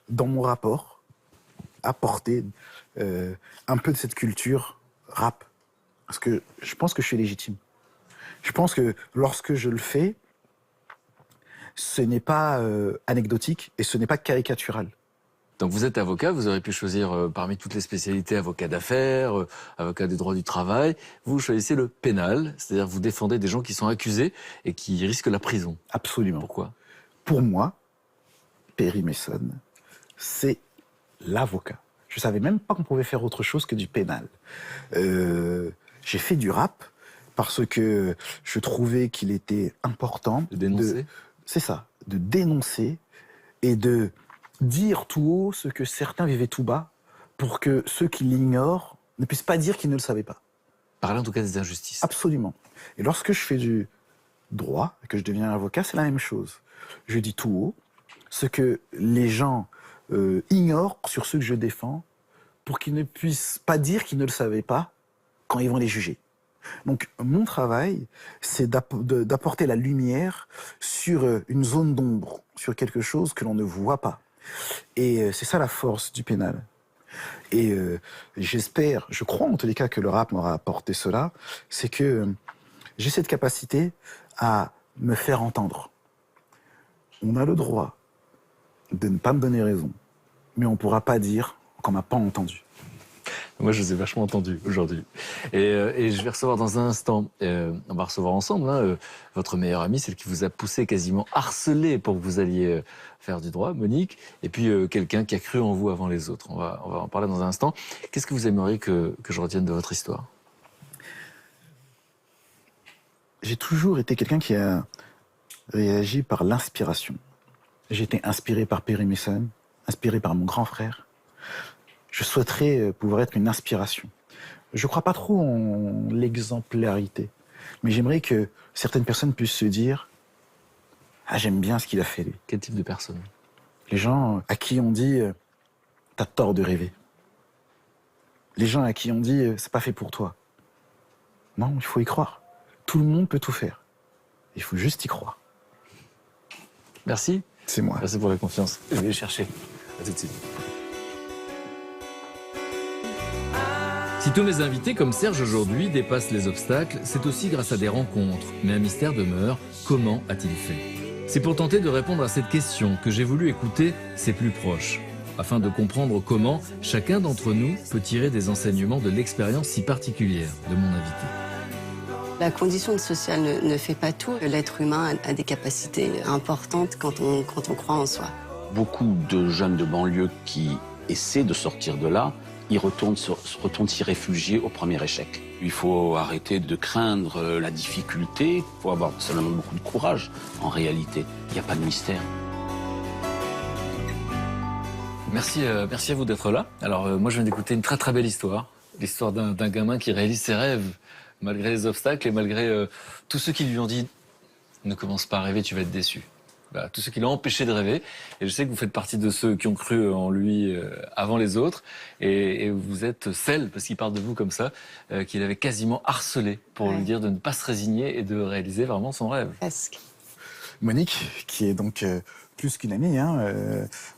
dans mon rapport, apporter un peu de cette culture rap. Parce que je pense que je suis légitime. Je pense que lorsque je le fais, ce n'est pas anecdotique et ce n'est pas caricatural. Donc vous êtes avocat, vous aurez pu choisir parmi toutes les spécialités, avocat d'affaires, avocat des droits du travail. Vous choisissez le pénal, c'est-à-dire vous défendez des gens qui sont accusés et qui risquent la prison. Absolument. Pourquoi? Pour moi, Perry Mason, c'est l'avocat. Je savais même pas qu'on pouvait faire autre chose que du pénal. J'ai fait du rap parce que je trouvais qu'il était important de dénoncer. C'est ça, de dénoncer et de dire tout haut ce que certains vivaient tout bas pour que ceux qui l'ignorent ne puissent pas dire qu'ils ne le savaient pas. Parler en tout cas des injustices. Absolument. Et lorsque je fais du droit et que je deviens avocat, c'est la même chose. Je dis tout haut ce que les gens ignorent sur ceux que je défends pour qu'ils ne puissent pas dire qu'ils ne le savaient pas quand ils vont les juger. Donc mon travail, c'est d'apporter la lumière sur une zone d'ombre, sur quelque chose que l'on ne voit pas. Et c'est ça la force du pénal. Et j'espère, je crois en tous les cas que le rap m'aura apporté cela, c'est que j'ai cette capacité à me faire entendre. On a le droit de ne pas me donner raison, mais on ne pourra pas dire qu'on m'a pas entendu. Moi, je vous ai vachement entendu aujourd'hui. Et je vais recevoir dans un instant, on va recevoir ensemble, hein, votre meilleure amie, celle qui vous a poussé, quasiment harcelé pour que vous alliez faire du droit, Monique, et puis quelqu'un qui a cru en vous avant les autres. On va en parler dans un instant. Qu'est-ce que vous aimeriez que je retienne de votre histoire? J'ai toujours été quelqu'un qui a réagi par l'inspiration. J'ai été inspiré par Perry Mason, inspiré par mon grand frère. Je souhaiterais pouvoir être une inspiration. Je ne crois pas trop en l'exemplarité, mais j'aimerais que certaines personnes puissent se dire « Ah, j'aime bien ce qu'il a fait, lui. » Quel type de personne? Les gens à qui on dit « T'as tort de rêver. » Les gens à qui on dit « C'est pas fait pour toi. » Non, il faut y croire. Tout le monde peut tout faire. Il faut juste y croire. Merci. C'est moi. Merci pour la confiance. Je vais le chercher. À tout de suite. Si tous mes invités, comme Serge aujourd'hui, dépassent les obstacles, c'est aussi grâce à des rencontres. Mais un mystère demeure, comment a-t-il fait? C'est pour tenter de répondre à cette question que j'ai voulu écouter ses plus proches, afin de comprendre comment chacun d'entre nous peut tirer des enseignements de l'expérience si particulière de mon invité. La condition sociale ne fait pas tout. L'être humain a des capacités importantes quand on croit en soi. Beaucoup de jeunes de banlieue qui essaient de sortir de là, ils retournent s'y réfugier au premier échec. Il faut arrêter de craindre la difficulté, il faut avoir seulement beaucoup de courage. En réalité, il n'y a pas de mystère. Merci à vous d'être là. Alors moi je viens d'écouter une très très belle histoire. L'histoire d'un gamin qui réalise ses rêves malgré les obstacles et malgré tous ceux qui lui ont dit « Ne commence pas à rêver, tu vas être déçu ». Voilà, tous ceux qui l'ont empêché de rêver. Et je sais que vous faites partie de ceux qui ont cru en lui avant les autres. Et vous êtes celle, parce qu'il parle de vous comme ça, qu'il avait quasiment harcelé pour lui dire de ne pas se résigner et de réaliser vraiment son rêve. Presque. Monique, qui est donc plus qu'une amie,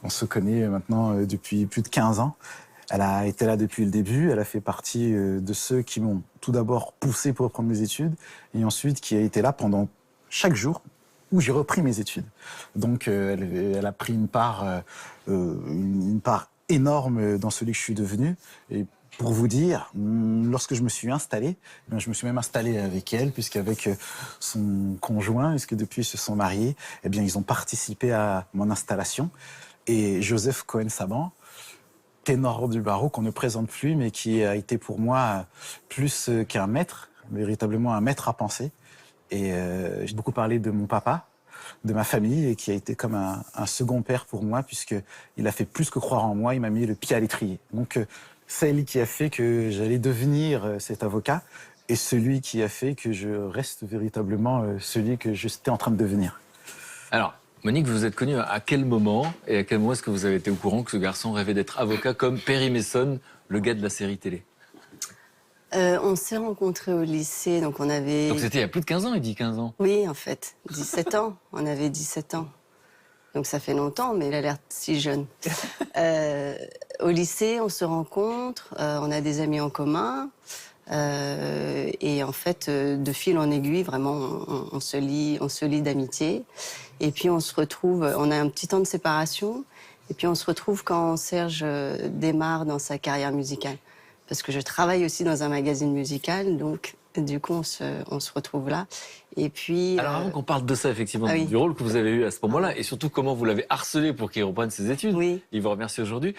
on se connaît maintenant depuis plus de 15 ans. Elle a été là depuis le début, elle a fait partie de ceux qui m'ont tout d'abord poussé pour reprendre mes études, et ensuite qui a été là pendant chaque jour où j'ai repris mes études. Donc elle a pris une part énorme dans celui que je suis devenu. Et pour vous dire, lorsque je me suis installé, je me suis même installé avec elle, puisqu'avec son conjoint, puisque depuis ils se sont mariés, eh bien ils ont participé à mon installation. Et Joseph Cohen-Saban, ténor du barreau qu'on ne présente plus, mais qui a été pour moi plus qu'un maître, véritablement un maître à penser. Et j'ai beaucoup parlé de mon papa, de ma famille, et qui a été comme un second père pour moi, puisqu'il a fait plus que croire en moi, il m'a mis le pied à l'étrier. Donc c'est lui qui a fait que j'allais devenir cet avocat, et celui qui a fait que je reste véritablement celui que j'étais en train de devenir. Alors, Monique, vous vous êtes connue à quel moment, et à quel moment est-ce que vous avez été au courant que ce garçon rêvait d'être avocat comme Perry Mason, le gars de la série télé? On s'est rencontrés au lycée, donc on avait... Donc c'était il y a plus de 15 ans, il dit 15 ans. Oui, en fait, 17 ans. On avait 17 ans. Donc ça fait longtemps, mais il a l'air si jeune. Au lycée, on se rencontre, on a des amis en commun. Et en fait, de fil en aiguille, vraiment, on se lie d'amitié. Et puis on se retrouve, on a un petit temps de séparation. Et puis on se retrouve quand Serge démarre dans sa carrière musicale. Parce que je travaille aussi dans un magazine musical, donc du coup on se retrouve là. Et puis. Alors avant qu'on parle de ça effectivement, du rôle que vous avez eu à ce moment-là, et surtout comment vous l'avez harcelé pour qu'il reprenne ses études, il vous remercie aujourd'hui.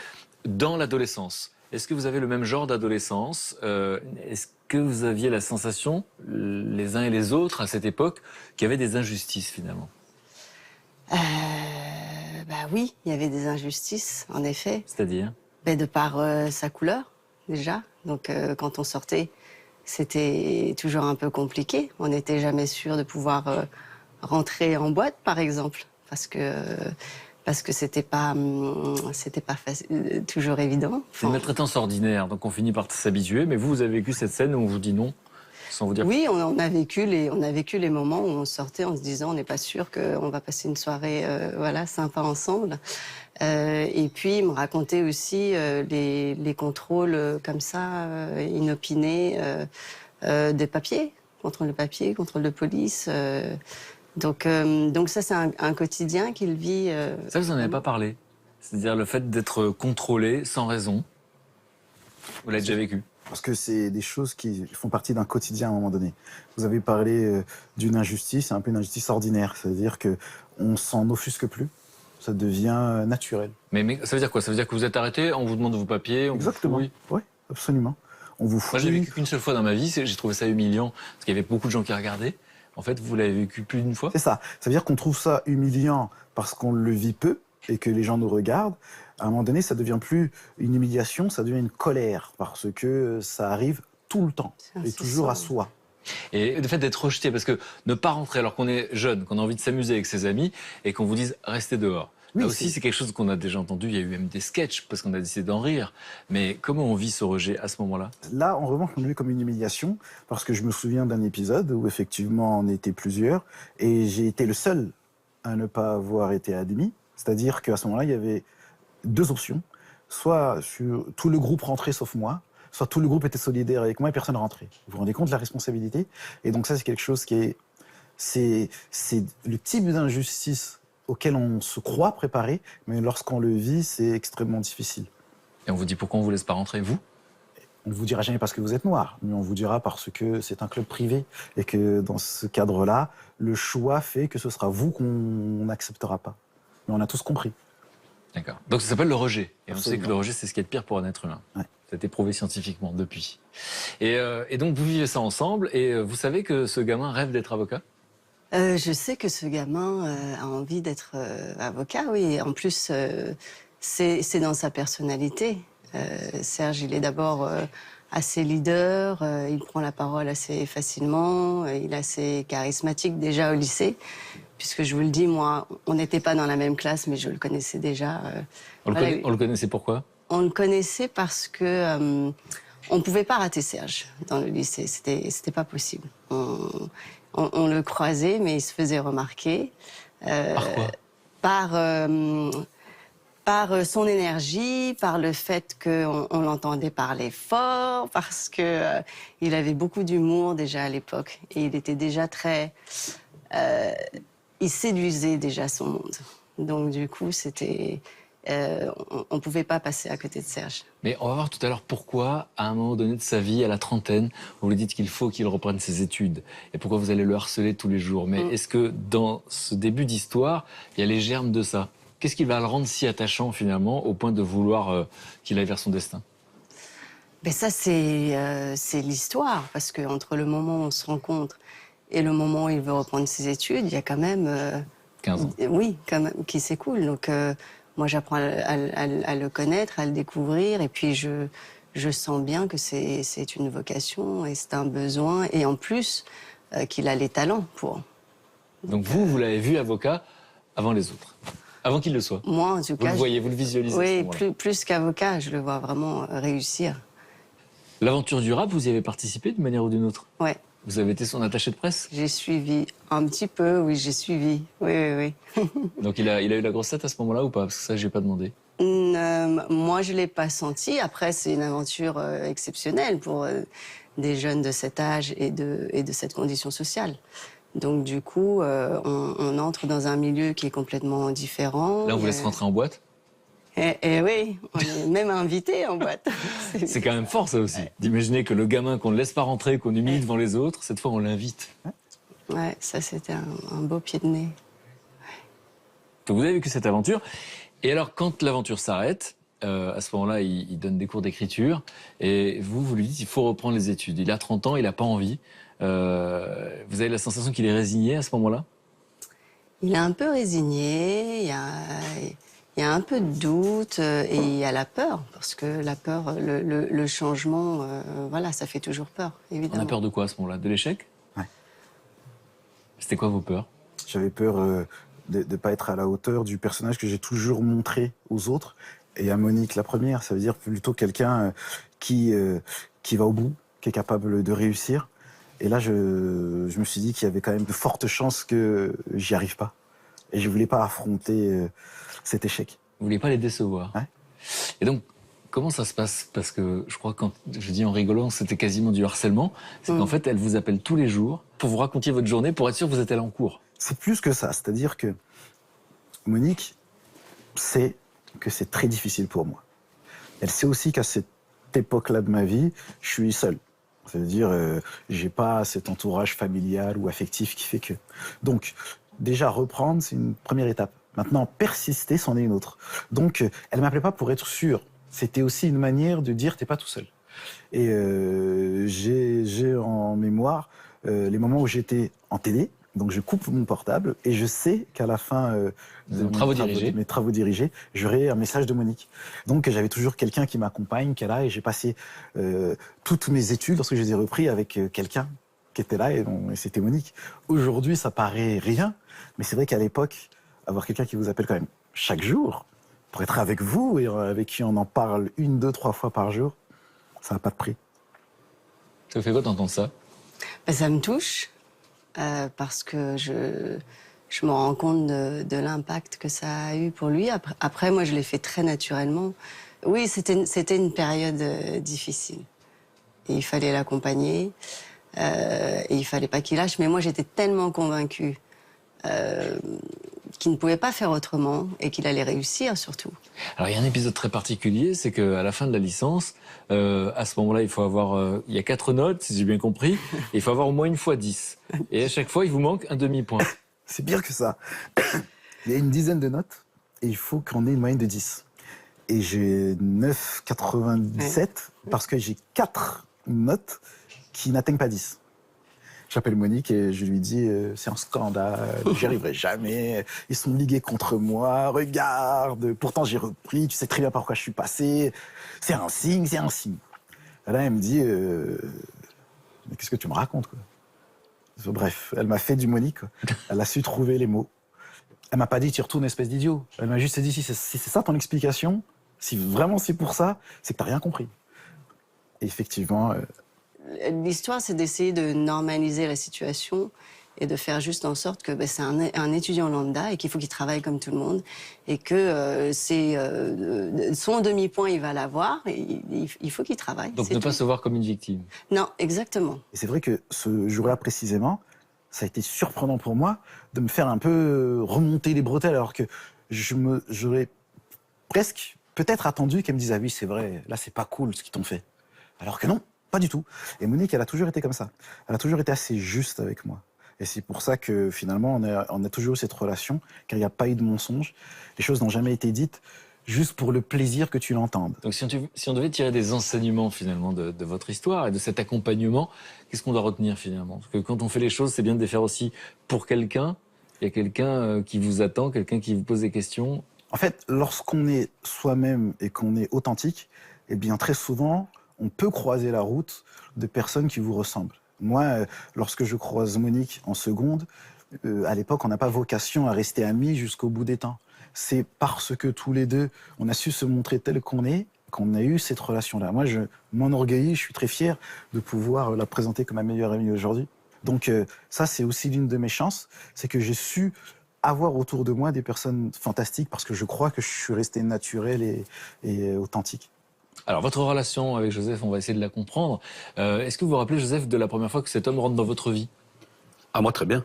Dans l'adolescence, est-ce que vous avez le même genre d'adolescence? Est-ce que vous aviez la sensation, les uns et les autres à cette époque, qu'il y avait des injustices finalement? Bah oui, il y avait des injustices, en effet. C'est-à-dire? De par sa couleur. Déjà. Donc, quand on sortait, c'était toujours un peu compliqué. On n'était jamais sûr de pouvoir rentrer en boîte, par exemple, parce que c'était pas toujours évident. C'est une maltraitance ordinaire, donc on finit par s'habituer. Mais vous avez vécu cette scène où on vous dit non, sans vous dire. Oui, on a vécu les moments où on sortait en se disant on n'est pas sûr qu'on va passer une soirée sympa ensemble. Et puis, il me racontait aussi les contrôles comme ça, inopinés, des papiers, contrôle de papier, contrôle de police. Donc ça, c'est un quotidien qu'il vit. Ça, vous n'en avez pas parlé. C'est-à-dire le fait d'être contrôlé sans raison. Vous l'avez déjà vécu? Parce que c'est des choses qui font partie d'un quotidien à un moment donné. Vous avez parlé d'une injustice, un peu une injustice ordinaire. C'est-à-dire qu'on s'en offusque plus. Ça devient naturel. Mais ça veut dire quoi? Ça veut dire que vous êtes arrêté, on vous demande vos papiers, on Exactement. vous fouille? Oui, absolument. On vous fouille. Moi, j'ai vécu qu'une seule fois dans ma vie, j'ai trouvé ça humiliant, parce qu'il y avait beaucoup de gens qui regardaient. En fait, vous l'avez vécu plus d'une fois? C'est ça. Ça veut dire qu'on trouve ça humiliant parce qu'on le vit peu et que les gens nous regardent. À un moment donné, ça devient plus une humiliation, ça devient une colère parce que ça arrive tout le temps et toujours à soi. Et le fait d'être rejeté, parce que ne pas rentrer alors qu'on est jeune, qu'on a envie de s'amuser avec ses amis et qu'on vous dise restez dehors. Là Oui, aussi, c'est quelque chose qu'on a déjà entendu. Il y a eu même des sketchs parce qu'on a décidé d'en rire. Mais comment on vit ce rejet à ce moment-là? Là, en revanche, on le vit comme une humiliation, parce que je me souviens d'un épisode où effectivement on était plusieurs, et j'ai été le seul à ne pas avoir été admis. C'est-à-dire qu'à ce moment-là, il y avait deux options. Soit tout le groupe rentrait sauf moi, soit tout le groupe était solidaire avec moi et personne ne rentrait. Vous vous rendez compte de la responsabilité? Et donc ça, c'est quelque chose qui est... C'est le type d'injustice auquel on se croit préparé, mais lorsqu'on le vit, c'est extrêmement difficile. Et on vous dit pourquoi on vous laisse pas rentrer, vous? On ne vous dira jamais parce que vous êtes noir, mais on vous dira parce que c'est un club privé et que dans ce cadre-là, le choix fait que ce sera vous qu'on n'acceptera pas. Mais on a tous compris. D'accord. Donc ça s'appelle le rejet. Et on sait Absolument. que le rejet, c'est ce qui est de pire pour un être humain. Ouais. Ça a été prouvé scientifiquement depuis. Et donc vous vivez ça ensemble et vous savez que ce gamin rêve d'être avocat? Je sais que ce gamin a envie d'être avocat, oui. En plus, c'est dans sa personnalité. Serge, il est d'abord assez leader, il prend la parole assez facilement, il est assez charismatique déjà au lycée. Puisque je vous le dis, moi, on n'était pas dans la même classe, mais je le connaissais déjà. On Voilà. le connaissait pourquoi? On le connaissait parce que on ne pouvait pas rater Serge dans le lycée. C'était pas possible. On le croisait, mais il se faisait remarquer. Par quoi? Par son énergie, par le fait qu'on l'entendait parler fort, parce que il avait beaucoup d'humour déjà à l'époque. Et il était déjà très... il séduisait déjà son monde. Donc du coup, c'était... on ne pouvait pas passer à côté de Serge. Mais on va voir tout à l'heure pourquoi, à un moment donné de sa vie, à la trentaine, vous lui dites qu'il faut qu'il reprenne ses études. Et pourquoi vous allez le harceler tous les jours. Mais est-ce que dans ce début d'histoire, il y a les germes de ça? Qu'est-ce qui va le rendre si attachant finalement, au point de vouloir qu'il aille vers son destin? Mais ça, c'est l'histoire. Parce qu'entre le moment où on se rencontre et le moment où il veut reprendre ses études, il y a quand même... 15 ans. Oui, quand même, qui s'écoule. Donc... moi, j'apprends à le connaître, à le découvrir, et puis je sens bien que c'est une vocation et c'est un besoin, et en plus, qu'il a les talents pour. Donc vous l'avez vu avocat avant les autres, avant qu'il le soit. Moi, en tout Vous cas... le voyez, vous le visualisez. à ce Oui, moment-là. plus qu'avocat, je le vois vraiment réussir. L'aventure du rap, vous y avez participé d'une manière ou d'une autre? Ouais, Vous avez été son attaché de presse? j'ai suivi un petit peu, oui, j'ai suivi. Oui. Donc il a eu la grosse tête à ce moment-là ou pas? Parce que ça, j'ai pas demandé. Moi, je ne l'ai pas senti. Après, c'est une aventure exceptionnelle pour des jeunes de cet âge et de cette condition sociale. Donc, du coup, on entre dans un milieu qui est complètement différent. Là, on vous laisse rentrer en boîte? Et oui, on est même invité en boîte. C'est quand même fort, ça aussi. D'imaginer que le gamin qu'on ne laisse pas rentrer, qu'on humilie devant les autres, cette fois, on l'invite. Ouais, ça, c'était un beau pied de nez. Donc vous avez vécu cette aventure. Et alors, quand l'aventure s'arrête, à ce moment-là, il donne des cours d'écriture. Et vous lui dites, il faut reprendre les études. Il a 30 ans, il n'a pas envie. Vous avez la sensation qu'il est résigné à ce moment-là? Il est un peu résigné, il y a un peu de doute et il y a la peur. Parce que la peur, le changement, voilà, ça fait toujours peur, On évidemment. a peur de quoi à ce moment-là? De l'échec? Ouais. C'était quoi vos peurs? J'avais peur de ne pas être à la hauteur du personnage que j'ai toujours montré aux autres. Et à Monique, la première, ça veut dire plutôt quelqu'un qui va au bout, qui est capable de réussir. Et là, je me suis dit qu'il y avait quand même de fortes chances que j'y arrive pas. Et je voulais pas affronter cet échec. Vous vouliez pas les décevoir? Ouais. Et donc, comment ça se passe? Parce que je crois que quand je dis en rigolant, c'était quasiment du harcèlement. C'est qu'en fait, elle vous appelle tous les jours pour vous raconter votre journée, pour être sûr que vous êtes allé en cours. C'est plus que ça. C'est-à-dire que Monique sait que c'est très difficile pour moi. Elle sait aussi qu'à cette époque-là de ma vie, je suis seul. C'est-à-dire, j'ai pas cet entourage familial ou affectif qui fait que... Donc, déjà, reprendre, c'est une première étape. Maintenant, persister, c'en est une autre. Donc, elle m'appelait pas pour être sûre. C'était aussi une manière de dire, t'es pas tout seul. Et j'ai en mémoire les moments où j'étais en TD, donc je coupe mon portable et je sais qu'à la fin de mes travaux dirigés, j'aurai un message de Monique. Donc j'avais toujours quelqu'un qui m'accompagne, qui est là, et j'ai passé toutes mes études, lorsque je les ai repris, avec quelqu'un qui était là, et c'était Monique. Aujourd'hui, ça paraît rien, mais c'est vrai qu'à l'époque, avoir quelqu'un qui vous appelle quand même chaque jour, pour être avec vous et avec qui on en parle 1, 2, 3 fois par jour, ça n'a pas de prix. Ça vous fait quoi d'entendre ça? Ben, ça me touche parce que je me rends compte de l'impact que ça a eu pour lui. Après moi, je l'ai fait très naturellement. Oui, c'était une période difficile. Et il fallait l'accompagner. Et il fallait pas qu'il lâche. Mais moi, j'étais tellement convaincue qu'il ne pouvait pas faire autrement et qu'il allait réussir, surtout. Alors, il y a un épisode très particulier, c'est qu'à la fin de la licence, à ce moment-là, il faut avoir... il y a 4 notes, si j'ai bien compris, et il faut avoir au moins une fois 10. Et à chaque fois, il vous manque un demi-point. C'est pire que ça. Il y a une dizaine de notes et il faut qu'on ait une moyenne de 10. Et j'ai 9,97 parce que j'ai 4 notes qui n'atteignent pas 10. J'appelle Monique et je lui dis c'est un scandale, j'y arriverai jamais, ils sont ligués contre moi, regarde, pourtant j'ai repris, tu sais très bien par quoi je suis passé, c'est un signe, c'est un signe. Et là elle me dit mais qu'est-ce que tu me racontes quoi? Bref, elle m'a fait du Monique, quoi. Elle a su trouver les mots. Elle m'a pas dit tu retournes espèce d'idiot, elle m'a juste dit si c'est ça ton explication, si vraiment c'est pour ça, c'est que t'as rien compris. Et effectivement... L'histoire, c'est d'essayer de normaliser la situation et de faire juste en sorte que c'est un étudiant lambda et qu'il faut qu'il travaille comme tout le monde et que son demi-point, il va l'avoir et il faut qu'il travaille. Donc ne pas se voir comme une victime. Non, exactement. Et c'est vrai que ce jour-là précisément, ça a été surprenant pour moi de me faire un peu remonter les bretelles alors que j'aurais presque peut-être attendu qu'elle me dise ah oui c'est vrai, là c'est pas cool ce qu'ils t'ont fait. Alors que non. Pas du tout. Et Monique, elle a toujours été comme ça. Elle a toujours été assez juste avec moi. Et c'est pour ça que finalement, on a toujours eu cette relation, car il n'y a pas eu de mensonge. Les choses n'ont jamais été dites juste pour le plaisir que tu l'entendes. Donc si on devait tirer des enseignements finalement de votre histoire et de cet accompagnement, qu'est-ce qu'on doit retenir finalement? Parce que quand on fait les choses, c'est bien de les faire aussi pour quelqu'un. Il y a quelqu'un qui vous attend, quelqu'un qui vous pose des questions. En fait, lorsqu'on est soi-même et qu'on est authentique, eh bien très souvent... on peut croiser la route de personnes qui vous ressemblent. Moi, lorsque je croise Monique en seconde, à l'époque, on n'a pas vocation à rester amis jusqu'au bout des temps. C'est parce que tous les deux, on a su se montrer tel qu'on est, qu'on a eu cette relation-là. Moi, je m'enorgueillis, je suis très fier de pouvoir la présenter comme ma meilleure amie aujourd'hui. Donc ça, c'est aussi l'une de mes chances, c'est que j'ai su avoir autour de moi des personnes fantastiques parce que je crois que je suis resté naturel et authentique. Alors, votre relation avec Joseph, on va essayer de la comprendre. Est-ce que vous vous rappelez, Joseph, de la première fois que cet homme rentre dans votre vie? Ah, moi, très bien.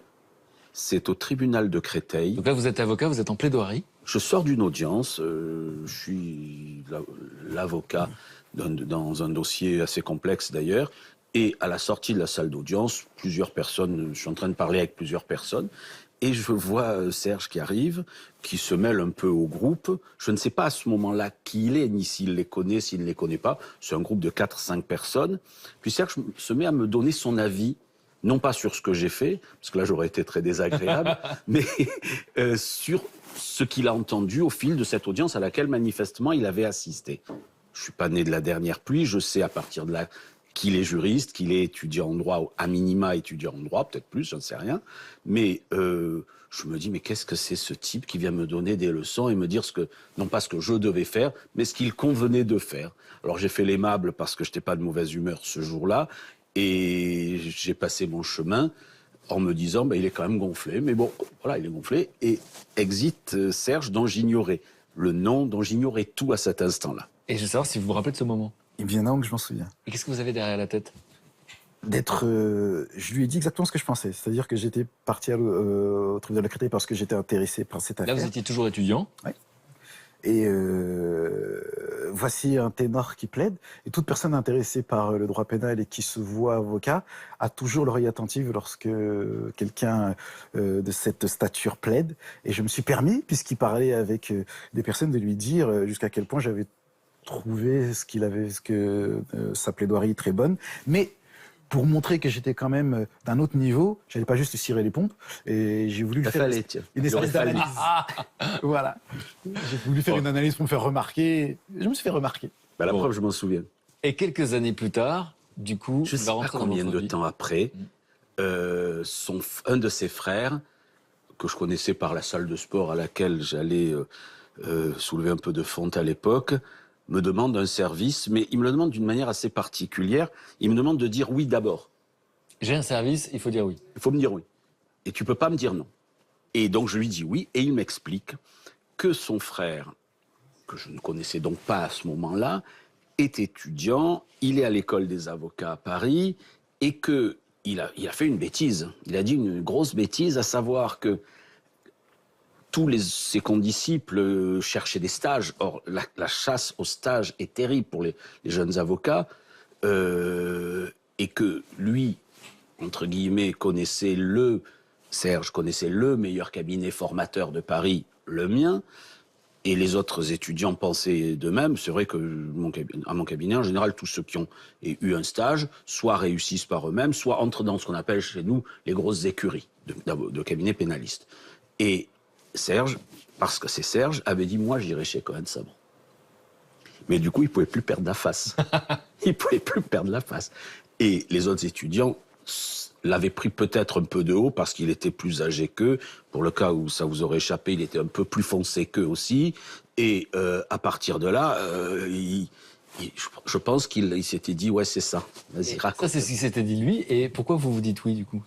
C'est au tribunal de Créteil. Donc là, vous êtes avocat, vous êtes en plaidoirie. Je sors d'une audience, je suis l'avocat dans un dossier assez complexe d'ailleurs, et à la sortie de la salle d'audience, plusieurs personnes, je suis en train de parler avec plusieurs personnes, et je vois Serge qui arrive, qui se mêle un peu au groupe. Je ne sais pas à ce moment-là qui il est, ni s'il les connaît, s'il ne les connaît pas. C'est un groupe de 4-5 personnes. Puis Serge se met à me donner son avis, non pas sur ce que j'ai fait, parce que là j'aurais été très désagréable, mais sur ce qu'il a entendu au fil de cette audience à laquelle manifestement il avait assisté. Je ne suis pas né de la dernière pluie, je sais à partir de là qu'il est juriste, qu'il est étudiant en droit, à minima étudiant en droit, peut-être plus, je ne sais rien. Mais je me dis, mais qu'est-ce que c'est ce type qui vient me donner des leçons et me dire non pas ce que je devais faire, mais ce qu'il convenait de faire. Alors j'ai fait l'aimable parce que je n'étais pas de mauvaise humeur ce jour-là, et j'ai passé mon chemin en me disant, il est quand même gonflé, mais bon, voilà, il est gonflé. Et exit Serge, dont j'ignorais le nom, dont j'ignorais tout à cet instant-là. Et je veux savoir si vous vous rappelez de ce moment. Il me vient d'un que je m'en souviens. Et qu'est-ce que vous avez derrière la tête? Je lui ai dit exactement ce que je pensais. C'est-à-dire que j'étais parti au tribunal de Créteil parce que j'étais intéressé par cette affaire. Là, vous étiez toujours étudiant. Oui. Et voici un ténor qui plaide. Et toute personne intéressée par le droit pénal et qui se voit avocat a toujours l'oreille attentive lorsque quelqu'un de cette stature plaide. Et je me suis permis, puisqu'il parlait avec des personnes, de lui dire jusqu'à quel point j'avais trouvé sa plaidoirie très bonne. Mais pour montrer que j'étais quand même d'un autre niveau, j'allais pas juste cirer les pompes, et j'ai voulu faire une espèce d'analyse. Voilà. J'ai voulu faire une analyse pour me faire remarquer. Je me suis fait remarquer. La preuve, je m'en souviens. Et quelques années plus tard, du coup, je ne sais pas combien de temps après, un de ses frères que je connaissais par la salle de sport à laquelle j'allais soulever un peu de fonte à l'époque, me demande un service, mais il me le demande d'une manière assez particulière. Il me demande de dire oui d'abord. J'ai un service, il faut dire oui. Il faut me dire oui. Et tu peux pas me dire non. Et donc je lui dis oui, et il m'explique que son frère, que je ne connaissais donc pas à ce moment-là, est étudiant, il est à l'école des avocats à Paris, et qu'il a fait une bêtise. Il a dit une grosse bêtise, à savoir que tous ses condisciples cherchaient des stages. Or, la chasse aux stages est terrible pour les jeunes avocats, et que lui, entre guillemets, Serge connaissait le meilleur cabinet formateur de Paris, le mien, et les autres étudiants pensaient d'eux-mêmes. C'est vrai que à mon cabinet, en général, tous ceux qui ont eu un stage, soit réussissent par eux-mêmes, soit entrent dans ce qu'on appelle chez nous les grosses écuries de cabinets pénalistes. Et Serge, parce que c'est Serge, avait dit « moi, j'irai chez Cohen-Sabran ». Mais du coup, il ne pouvait plus perdre la face. Il ne pouvait plus perdre la face. Et les autres étudiants l'avait pris peut-être un peu de haut parce qu'il était plus âgé qu'eux. Pour le cas où ça vous aurait échappé, il était un peu plus foncé qu'eux aussi. Et à partir de là, je pense qu'il s'était dit « ouais, c'est ça, vas-y, raconte ». Ça, c'est ce qu'il s'était dit lui. Et pourquoi vous vous dites oui, du coup?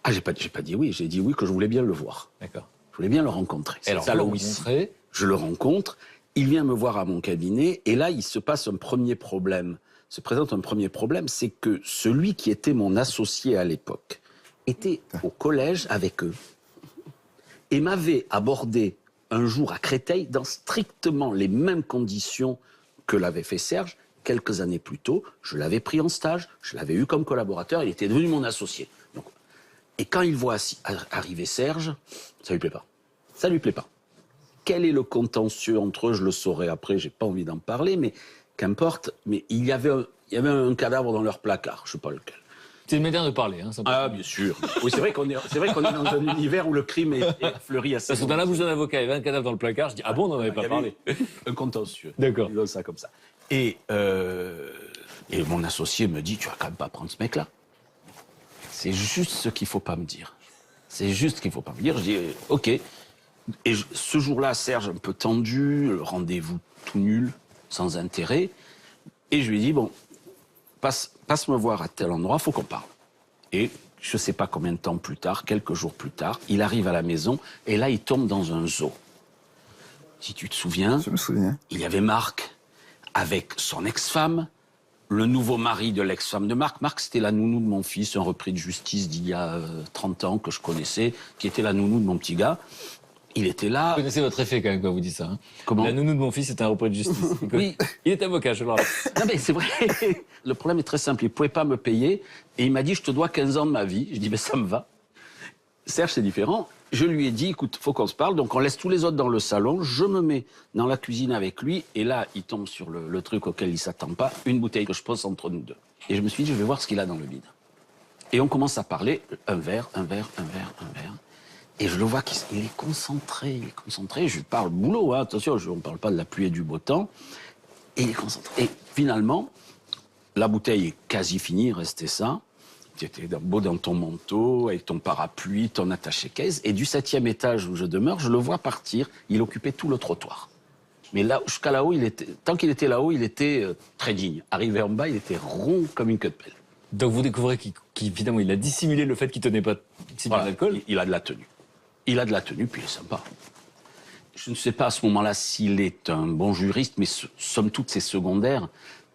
Ah, j'ai pas dit oui, j'ai dit oui que je voulais bien le voir. D'accord. Je voulais bien le rencontrer. Et alors, ça, vous le oui. rencontrez. Je le rencontre, il vient me voir à mon cabinet, et là, il se passe un premier problème. Se présente un premier problème, c'est que celui qui était mon associé à l'époque était au collège avec eux et m'avait abordé un jour à Créteil dans strictement les mêmes conditions que l'avait fait Serge quelques années plus tôt. Je l'avais pris en stage, je l'avais eu comme collaborateur, il était devenu mon associé. Donc, et quand il voit arriver Serge, ça lui plaît pas. Ça lui plaît pas. Quel est le contentieux entre eux? Je le saurai après, j'ai pas envie d'en parler, mais qu'importe, mais il y avait un cadavre dans leur placard, je sais pas lequel. C'est une manière de parler. Hein, ah, bien sûr. Oui, c'est vrai qu'on est dans un univers où le crime est fleuri assez. Parce que dans la bouche d'un avocat, il y avait un cadavre dans le placard, je dis, ah bon, on n'en avait pas parlé. Un contentieux. D'accord. Ils ont ça comme ça. Et mon associé me dit, tu vas quand même pas prendre ce mec-là. C'est juste ce qu'il faut pas me dire. C'est juste ce qu'il faut pas me dire. Je dis, ok. Et ce jour-là, Serge un peu tendu, le rendez-vous tout nul, sans intérêt. Et je lui dis, bon, passe me voir à tel endroit, faut qu'on parle. Et je sais pas combien de temps plus tard, quelques jours plus tard, il arrive à la maison, et là, il tombe dans un zoo. Si tu te souviens, Je me souviens. il y avait Marc, avec son ex-femme, le nouveau mari de l'ex-femme de Marc. Marc, c'était la nounou de mon fils, un repris de justice d'il y a 30 ans que je connaissais, qui était la nounou de mon petit gars. Il était là. Vous connaissez votre effet quand même quand vous dites ça. Hein. Comment? La nounou de mon fils est un repris de justice. Oui. Il est avocat, je le rappelle. Non mais c'est vrai. Le problème est très simple. Il ne pouvait pas me payer. Et il m'a dit, je te dois 15 ans de ma vie. Je dis, mais ça me va. Serge, c'est différent. Je lui ai dit, écoute, faut qu'on se parle. Donc on laisse tous les autres dans le salon. Je me mets dans la cuisine avec lui. Et là, il tombe sur le truc auquel il ne s'attend pas. Une bouteille que je pose entre nous deux. Et je me suis dit, je vais voir ce qu'il a dans le vide. Et on commence à parler. Un verre. Et je le vois qu'il est concentré, Je lui parle boulot, hein, attention, on ne parle pas de la pluie et du beau temps. Et il est concentré. Et finalement, la bouteille est quasi finie, il restait ça. Tu étais beau dans ton manteau, avec ton parapluie, ton attaché-caisse. Et du 7e étage où je demeure, je le vois partir. Il occupait tout le trottoir. Mais là, jusqu'à là-haut, tant qu'il était là-haut, il était très digne. Arrivé en bas, il était rond comme une queue de pelle. Donc vous découvrez qu'évidemment, il a dissimulé le fait qu'il ne tenait pas si bien d'alcool. Il a de la tenue. Il a de la tenue, puis il est sympa. Je ne sais pas à ce moment-là s'il est un bon juriste, mais somme toute, c'est secondaire,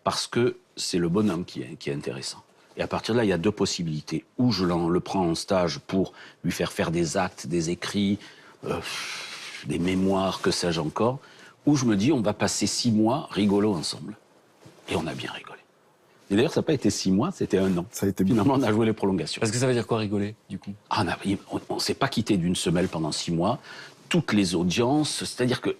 parce que c'est le bonhomme qui est intéressant. Et à partir de là, il y a deux possibilités. Ou je le prends en stage pour lui faire des actes, des écrits, des mémoires, que sais-je encore, ou je me dis, on va passer 6 mois rigolos ensemble. Et on a bien rigolé. Et d'ailleurs, ça n'a pas été 6 mois, c'était 1 an. Ça a été Finalement, on a joué les prolongations. Parce que ça veut dire quoi, rigoler, du coup? On ne s'est pas quitté d'une semelle pendant 6 mois. Toutes les audiences, c'est-à-dire que,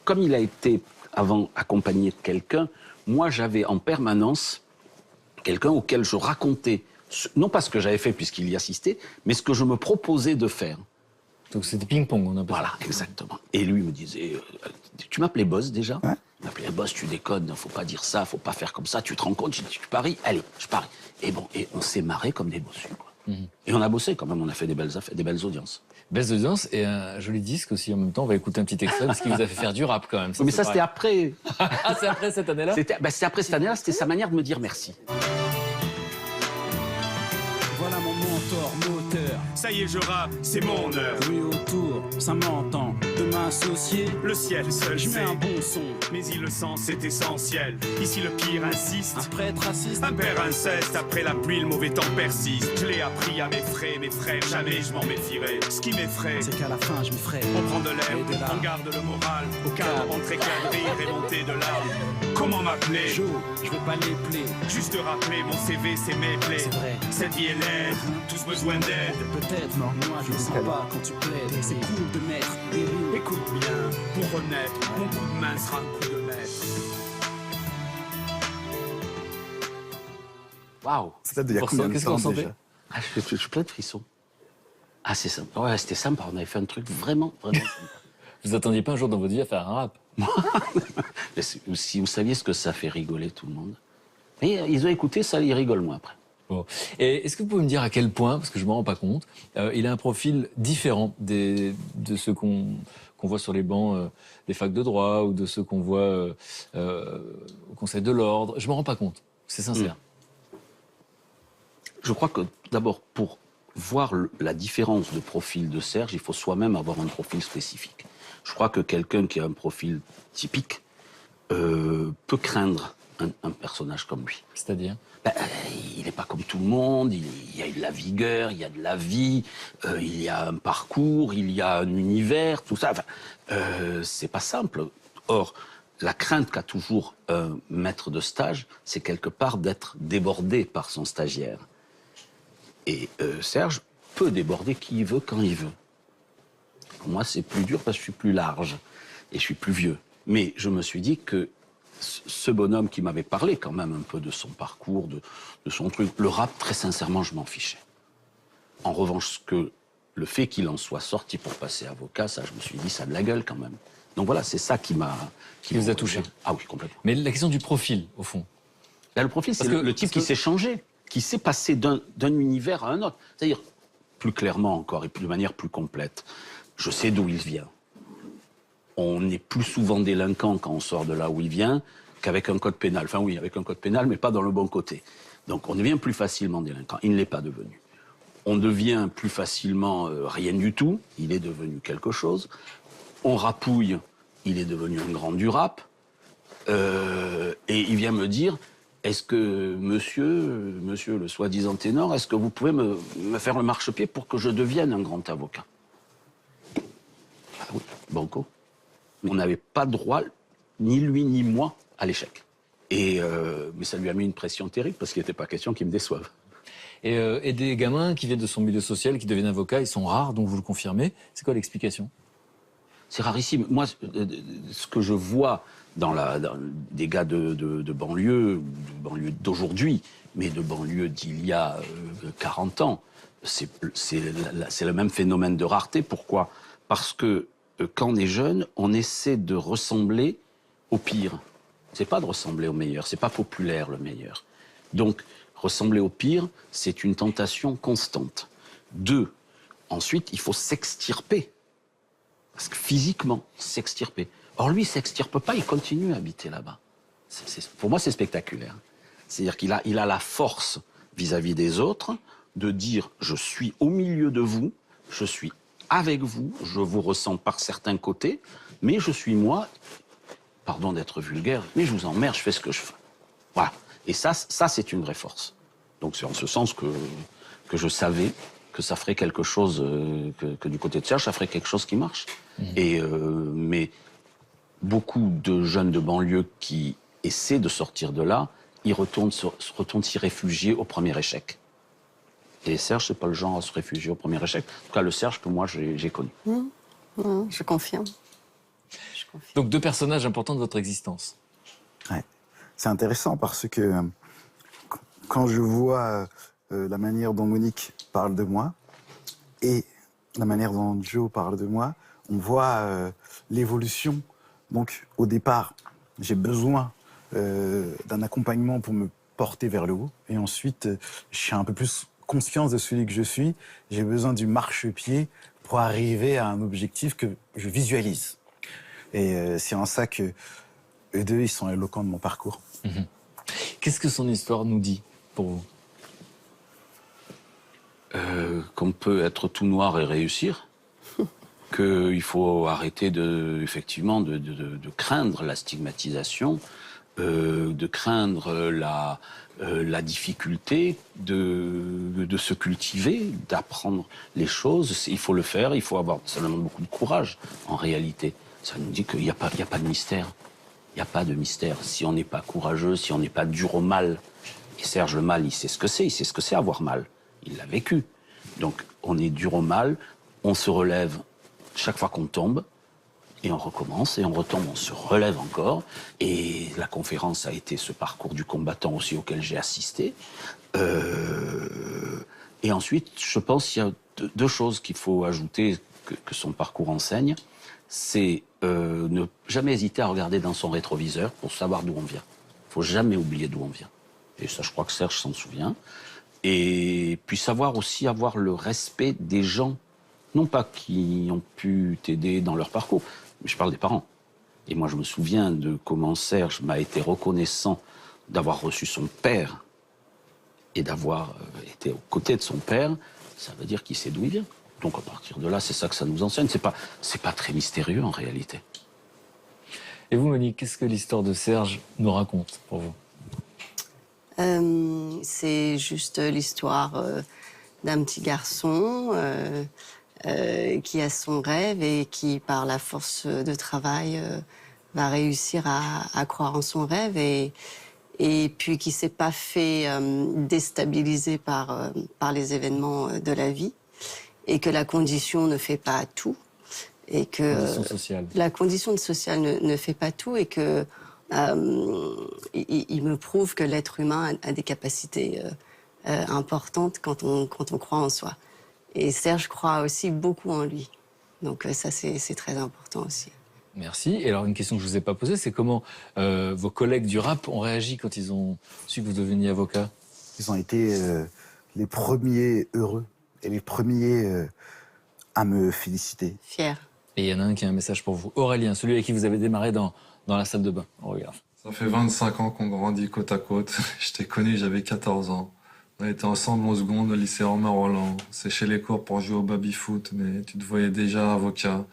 comme il a été avant accompagné de quelqu'un, moi, j'avais en permanence quelqu'un auquel je racontais, non pas ce que j'avais fait puisqu'il y assistait, mais ce que je me proposais de faire. Donc c'était ping-pong, on a Voilà, exactement. Et lui me disait, tu m'appelais boss déjà? Ouais. Il m'appelait boss, tu déconnes, faut pas dire ça, faut pas faire comme ça, tu te rends compte, tu paries? Allez, je parie. Et bon, et on s'est marré comme des bossus, quoi. Et on a bossé quand même, on a fait des belles affaires, des belles audiences. Baisse d'audience et un joli disque aussi en même temps. On va écouter un petit extrait parce qu'il vous a fait faire du rap quand même. Mais ça, c'était après. Ah, c'est après cette année-là? C'était après cette année-là, c'était sa manière de me dire merci. Voilà mon mentor, moteur. Ça y est, je rappe, c'est mon heure. Oui, autour, ça m'entend de m'associer. Le ciel seul Je mets sait, un bon son. mais il le sent, c'est essentiel. Ici, le pire insiste. Un prêtre raciste. Un père inceste, après la pluie, le mauvais temps persiste. Je l'ai appris à mes frères, jamais je m'en méfierai. Ce qui m'effraie, C'est qu'à la fin, je m'y ferai. on prend de l'air, Et de l'art. on garde le moral. Au cadre, rentrer cadré, remonter de larmes. Comment m'appeler? Joe, je veux pas les plaies. Juste rappeler, mon CV, c'est mes plaies. C'est vrai. Cette vie est laide, tous besoin d'aide. Peut-être, non, moi je le sens pas quand tu plaides. C'est cool de mettre des rimes. Écoute bien, pour renaître, mon coup de main sera un coup de maître. Waouh. Ça date d'il y a Pour ça, combien de qu'est-ce que temps vous ressentez? déjà? Ah, je suis plein de frissons. Ah, c'est sympa. Ouais, c'était sympa. On avait fait un truc vraiment, vraiment sympa. Vous attendiez pas un jour dans votre vie à faire un rap? Mais si vous saviez ce que ça fait rigoler tout le monde. Et ils ont écouté ça, ils rigolent moins après. Bon. Et est-ce que vous pouvez me dire à quel point, parce que je ne me rends pas compte, il a un profil différent de ceux qu'on voit sur les bancs des facs de droit ou de ceux qu'on voit au Conseil de l'Ordre? Je ne me rends pas compte, c'est sincère. Je crois que d'abord, pour voir la différence de profil de Serge, il faut soi-même avoir un profil spécifique. Je crois que quelqu'un qui a un profil typique peut craindre un personnage comme lui. C'est-à-dire? Ben, il n'est pas comme tout le monde, il y a de la vigueur, il y a de la vie, il y a un parcours, il y a un univers, tout ça. Enfin, c'est pas simple. Or, la crainte qu'a toujours un maître de stage, c'est quelque part d'être débordé par son stagiaire. Et Serge peut déborder qui il veut, quand il veut. Pour moi, c'est plus dur parce que je suis plus large et je suis plus vieux. Mais je me suis dit que ce bonhomme qui m'avait parlé quand même un peu de son parcours, de son truc, le rap, très sincèrement, je m'en fichais. En revanche, le fait qu'il en soit sorti pour passer avocat, ça, je me suis dit, ça a de la gueule quand même. Donc voilà, c'est ça qui vous a touché. Ah oui, complètement. Mais la question du profil, au fond. Là, le profil, c'est Parce que- le type parce que- qui s'est changé, qui s'est passé d'un univers à un autre. C'est-à-dire, plus clairement encore et de manière plus complète, je sais d'où il vient. On est plus souvent délinquant quand on sort de là où il vient qu'avec un code pénal. Enfin oui, avec un code pénal, mais pas dans le bon côté. Donc on devient plus facilement délinquant. Il ne l'est pas devenu. On devient plus facilement rien du tout. Il est devenu quelque chose. On rapouille. Il est devenu un grand du rap. Et il vient me dire, est-ce que monsieur le soi-disant ténor, est-ce que vous pouvez me faire le marchepied pour que je devienne un grand avocat? Ah oui, banco. On n'avait pas droit, ni lui ni moi, à l'échec. Mais ça lui a mis une pression terrible parce qu'il n'était pas question qu'il me déçoive. Et des gamins qui viennent de son milieu social, qui deviennent avocats, ils sont rares, donc vous le confirmez. C'est quoi l'explication? C'est rarissime. Moi, ce que je vois dans des gars de banlieue d'aujourd'hui, mais de banlieue d'il y a 40 ans, c'est le même phénomène de rareté. Pourquoi? Parce que quand on est jeune, on essaie de ressembler au pire. C'est pas de ressembler au meilleur, c'est pas populaire le meilleur. Donc, ressembler au pire, c'est une tentation constante. 2, ensuite, il faut s'extirper. Parce que physiquement, s'extirper. Or, lui, il s'extirpe pas, il continue à habiter là-bas. Pour moi, c'est spectaculaire. C'est-à-dire qu'il a la force vis-à-vis des autres de dire « je suis au milieu de vous, je suis avec vous, je vous ressens par certains côtés, mais je suis moi, pardon d'être vulgaire, mais je vous emmerde, je fais ce que je fais. » Voilà. Et ça c'est une vraie force. Donc c'est en ce sens que je savais que ça ferait quelque chose, que du côté de Serge, ça ferait quelque chose qui marche. Mais beaucoup de jeunes de banlieue qui essaient de sortir de là, ils retournent s'y réfugier au premier échec. Et Serge, c'est pas le genre à se réfugier au premier échec. En tout cas, le Serge que moi, j'ai connu. Non, je confirme. Donc 2 personnages importants de votre existence. Ouais. C'est intéressant parce que quand je vois la manière dont Monique parle de moi et la manière dont Joe parle de moi, on voit l'évolution. Donc au départ, j'ai besoin d'un accompagnement pour me porter vers le haut. Et ensuite, je suis un peu plus conscience de celui que je suis. J'ai besoin du marchepied pour arriver à un objectif que je visualise. Et c'est en ça que eux deux, ils sont éloquents de mon parcours. Qu'est-ce que son histoire nous dit pour vous? Qu'on peut être tout noir et réussir, qu'il faut arrêter effectivement de craindre la stigmatisation, de craindre la difficulté de se cultiver, d'apprendre les choses. Il faut le faire, ça demande beaucoup de courage en réalité. Ça nous dit qu'il n'y a pas de mystère. Il n'y a pas de mystère. Si on n'est pas courageux, si on n'est pas dur au mal, et Serge le mal, il sait ce que c'est avoir mal. Il l'a vécu. Donc on est dur au mal, on se relève chaque fois qu'on tombe, et on recommence, et on retombe, on se relève encore. Et la conférence a été ce parcours du combattant aussi auquel j'ai assisté. Et ensuite, je pense qu'il y a deux choses qu'il faut ajouter que son parcours enseigne. C'est ne jamais hésiter à regarder dans son rétroviseur pour savoir d'où on vient. Il ne faut jamais oublier d'où on vient. Et ça, je crois que Serge s'en souvient. Et puis savoir aussi avoir le respect des gens, non pas qui ont pu t'aider dans leur parcours, mais je parle des parents. Et moi, je me souviens de comment Serge m'a été reconnaissant d'avoir reçu son père et d'avoir été aux côtés de son père. Ça veut dire qu'il sait d'où il vient. Donc à partir de là, c'est ça que ça nous enseigne. C'est pas très mystérieux en réalité. Et vous, Monique, qu'est-ce que l'histoire de Serge nous raconte pour vous? C'est juste l'histoire d'un petit garçon qui a son rêve et qui, par la force de travail, va réussir à croire en son rêve et puis qui s'est pas fait déstabiliser par les événements de la vie et que la condition ne fait pas tout et que la condition sociale ne fait pas tout et que il me prouve que l'être humain a des capacités importantes quand on croit en soi. Et Serge croit aussi beaucoup en lui. Donc ça, c'est très important aussi. Merci. Et alors, une question que je ne vous ai pas posée, c'est comment vos collègues du rap ont réagi quand ils ont su que vous deveniez avocat? Ils ont été les premiers heureux et les premiers à me féliciter. Fier. Et il y en a un qui a un message pour vous. Aurélien, celui avec qui vous avez démarré dans la salle de bain. On regarde. Ça fait 25 ans qu'on grandit côte à côte. Je t'ai connu, j'avais 14 ans. On a été ensemble en seconde au lycée Romain Roland. Séché les cours pour jouer au baby-foot, mais tu te voyais déjà avocat.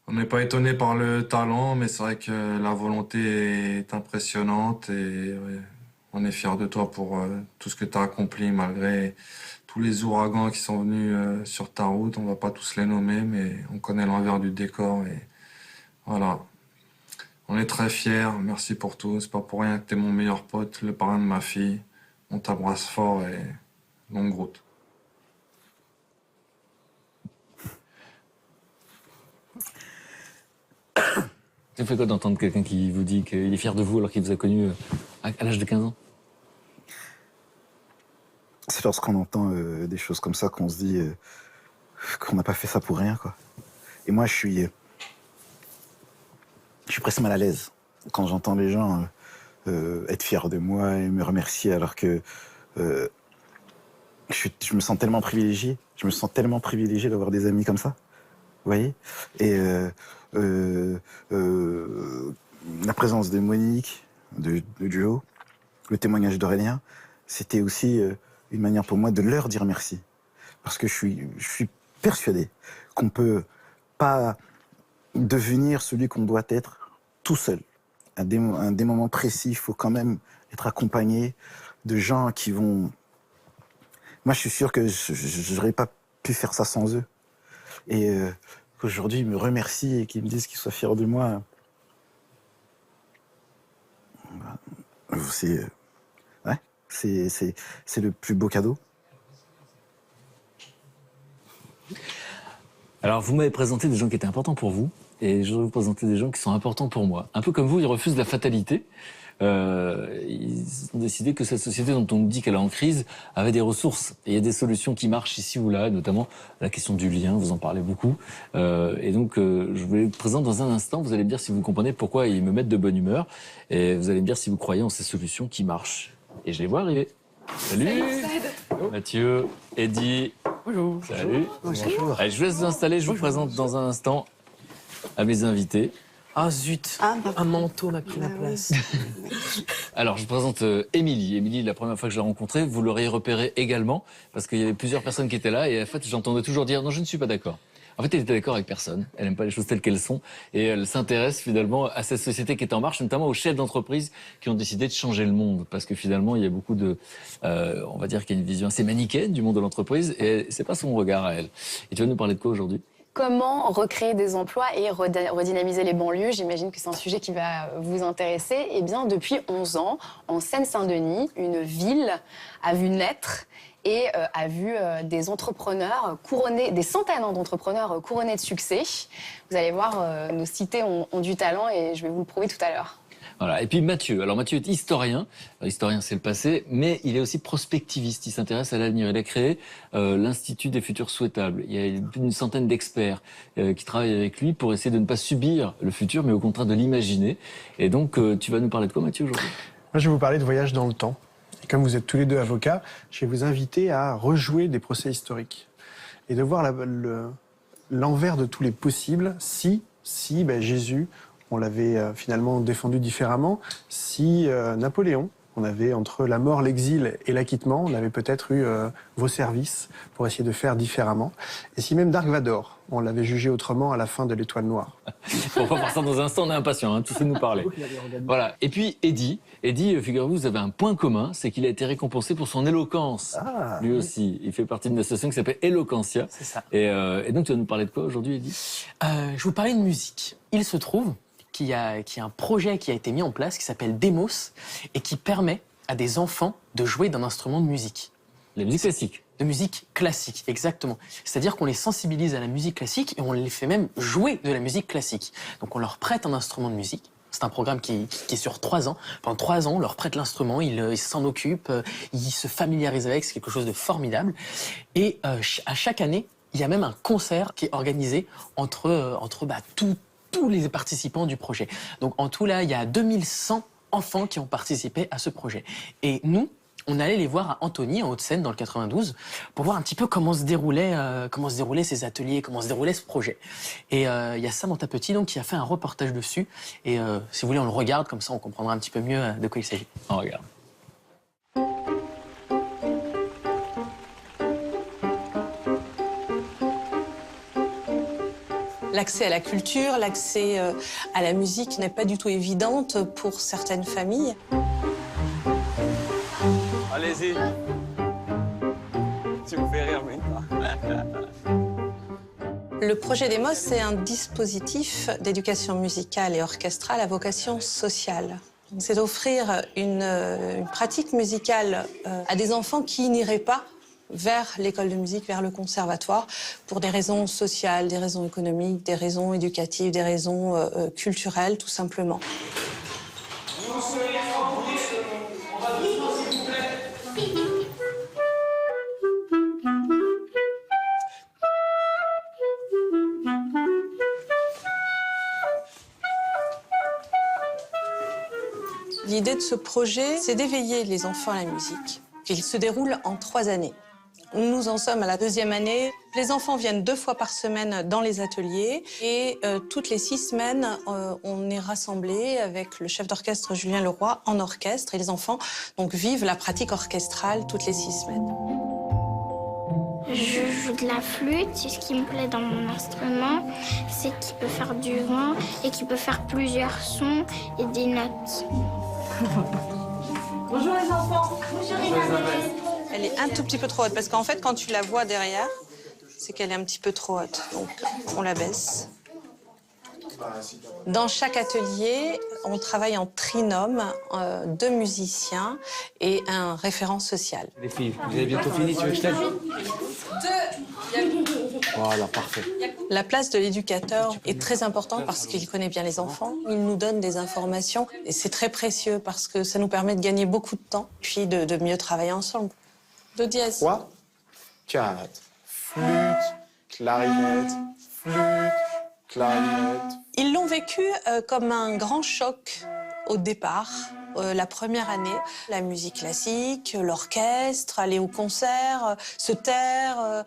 On n'est pas étonné par le talent, mais c'est vrai que la volonté est impressionnante et ouais, on est fiers de toi pour tout ce que tu as accompli malgré tous les ouragans qui sont venus sur ta route. On va pas tous les nommer, mais on connaît l'envers du décor et voilà. On est très fiers, merci pour tout. C'est pas pour rien que t'es mon meilleur pote, le parrain de ma fille. On t'embrasse fort et longue route. Ça fait quoi d'entendre quelqu'un qui vous dit qu'il est fier de vous alors qu'il vous a connu à l'âge de 15 ans? C'est lorsqu'on entend des choses comme ça qu'on se dit qu'on n'a pas fait ça pour rien, quoi. Et moi, je suis presque mal à l'aise quand j'entends les gens être fiers de moi et me remercier alors que je me sens tellement privilégié. Je me sens tellement privilégié d'avoir des amis comme ça. Vous voyez? Et la présence de Monique, de Joe, le témoignage d'Aurélien, c'était aussi une manière pour moi de leur dire merci. Parce que je suis persuadé qu'on ne peut pas devenir celui qu'on doit être tout seul. À des moments précis, il faut quand même être accompagné de gens qui vont... Moi, je suis sûr que je n'aurais pas pu faire ça sans eux. Et qu'aujourd'hui, ils me remercient et qu'ils me disent qu'ils soient fiers de moi. C'est le plus beau cadeau. Alors, vous m'avez présenté des gens qui étaient importants pour vous, et je vais vous présenter des gens qui sont importants pour moi. Un peu comme vous, ils refusent la fatalité. Ils ont décidé que cette société dont on dit qu'elle est en crise avait des ressources. Et il y a des solutions qui marchent ici ou là, notamment la question du lien, vous en parlez beaucoup. Et donc, je vous les présente dans un instant. Vous allez me dire si vous comprenez pourquoi ils me mettent de bonne humeur. Et vous allez me dire si vous croyez en ces solutions qui marchent. Et je les vois arriver. Salut, Mathieu, Eddy, Bonjour. Salut. Bonjour. Allez, je vous laisse vous installer, je vous présente dans un instant à mes invités. Ah zut, un manteau m'a pris la place. Alors, je vous présente Émilie. Émilie, la première fois que je l'ai rencontrée, vous l'auriez repérée également, parce qu'il y avait plusieurs personnes qui étaient là, et en fait, j'entendais toujours dire « Non, je ne suis pas d'accord ». En fait, elle était d'accord avec personne. Elle n'aime pas les choses telles qu'elles sont. Et elle s'intéresse finalement à cette société qui est en marche, notamment aux chefs d'entreprise qui ont décidé de changer le monde. Parce que finalement, il y a beaucoup de... on va dire qu'il y a une vision assez manichéenne du monde de l'entreprise. Et c'est pas son regard à elle. Et tu vas nous parler de quoi aujourd'hui ? Comment recréer des emplois et redynamiser les banlieues? J'imagine que c'est un sujet qui va vous intéresser. Eh bien, depuis 11 ans, en Seine-Saint-Denis, une ville a vu naître et a vu des entrepreneurs couronnés, des centaines d'entrepreneurs couronnés de succès. Vous allez voir, nos cités ont du talent et je vais vous le prouver tout à l'heure. Voilà. Et puis Mathieu. Alors Mathieu est historien. Historien, c'est le passé, mais il est aussi prospectiviste. Il s'intéresse à l'avenir. Il a créé l'Institut des futurs souhaitables. Il y a une centaine d'experts qui travaillent avec lui pour essayer de ne pas subir le futur, mais au contraire de l'imaginer. Et donc, tu vas nous parler de quoi, Mathieu, aujourd'hui ? Moi, je vais vous parler de voyage dans le temps. Et comme vous êtes tous les deux avocats, je vais vous inviter à rejouer des procès historiques et de voir l'envers de tous les possibles si Jésus, on l'avait finalement défendu différemment, si Napoléon, on avait entre la mort, l'exil et l'acquittement, on avait peut-être eu vos services pour essayer de faire différemment. Et si même Dark Vador, on l'avait jugé autrement à la fin de l'Étoile Noire. On va voir ça dans un instant, on est impatient, tu sais nous parler. Voilà. Et puis Eddy, figurez-vous, vous avez un point commun, c'est qu'il a été récompensé pour son éloquence. Ah, lui aussi, il fait partie d'une association qui s'appelle Eloquentia. C'est ça. Et donc tu vas nous parler de quoi aujourd'hui, Eddy ? Je vous parlais de musique. Il se trouve qu'il y a un projet qui a été mis en place qui s'appelle Demos et qui permet à des enfants de jouer d'un instrument de musique. La musique classique. De musique classique, exactement. C'est-à-dire qu'on les sensibilise à la musique classique et on les fait même jouer de la musique classique. Donc on leur prête un instrument de musique. C'est un programme qui est sur 3 ans. Pendant 3 ans, on leur prête l'instrument, ils s'en occupent, ils se familiarisent avec, c'est quelque chose de formidable. Et à chaque année, il y a même un concert qui est organisé entre tous les participants du projet. Donc en tout, là, il y a 2100 enfants qui ont participé à ce projet. Et nous, on allait les voir à Antony, en Haute-Seine, dans le 92, pour voir un petit peu comment se déroulaient ces ateliers, comment se déroulait ce projet. Et il y a Samantha Petit, donc, qui a fait un reportage dessus. Et si vous voulez, on le regarde, comme ça on comprendra un petit peu mieux de quoi il s'agit. On regarde. L'accès à la culture, l'accès à la musique n'est pas du tout évidente pour certaines familles. Allez-y. Tu me fais rire, mais Le projet Demos, c'est un dispositif d'éducation musicale et orchestrale à vocation sociale. C'est d'offrir une pratique musicale à des enfants qui n'iraient pas vers l'école de musique, vers le conservatoire, pour des raisons sociales, des raisons économiques, des raisons éducatives, des raisons culturelles, tout simplement. L'idée de ce projet, c'est d'éveiller les enfants à la musique. Il se déroule en 3 années. Nous en sommes à la 2e année. Les enfants viennent 2 fois par semaine dans les ateliers et toutes les 6 semaines, on est rassemblés avec le chef d'orchestre Julien Leroy en orchestre et les enfants donc vivent la pratique orchestrale toutes les 6 semaines. Je joue de la flûte, c'est ce qui me plaît dans mon instrument, c'est qu'il peut faire du vent et qu'il peut faire plusieurs sons et des notes. Bonjour les enfants. Bonjour Isabelle. Elle est un tout petit peu trop haute parce qu'en fait, quand tu la vois derrière, c'est qu'elle est un petit peu trop haute. Donc, on la baisse. Dans chaque atelier, on travaille en trinôme, 2 musiciens et un référent social. Les filles, vous avez bientôt fini, tu veux que je t'aide ? Voilà, parfait. La place de l'éducateur est très importante parce qu'il connaît bien les enfants. Il nous donne des informations et c'est très précieux parce que ça nous permet de gagner beaucoup de temps puis de mieux travailler ensemble. Do dièse. 3, 4, flûte, clarinette, flûte, clarinette. Ils l'ont vécu comme un grand choc au départ la première année. La musique classique, l'orchestre, aller au concert, se taire,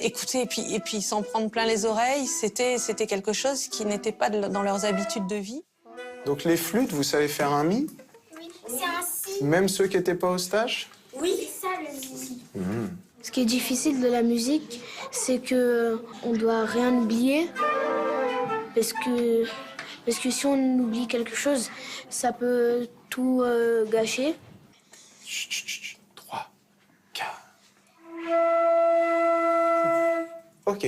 écouter et puis s'en prendre plein les oreilles, c'était quelque chose qui n'était pas dans leurs habitudes de vie. Donc les flûtes, vous savez faire un mi? Oui, c'est un si. Même ceux qui n'étaient pas au stage? Oui, c'est ça le si. Ce qui est difficile de la musique, c'est que on doit rien oublier. Parce que si on oublie quelque chose, ça peut tout gâcher. Chut, chut, chut. 3, 4. Ok.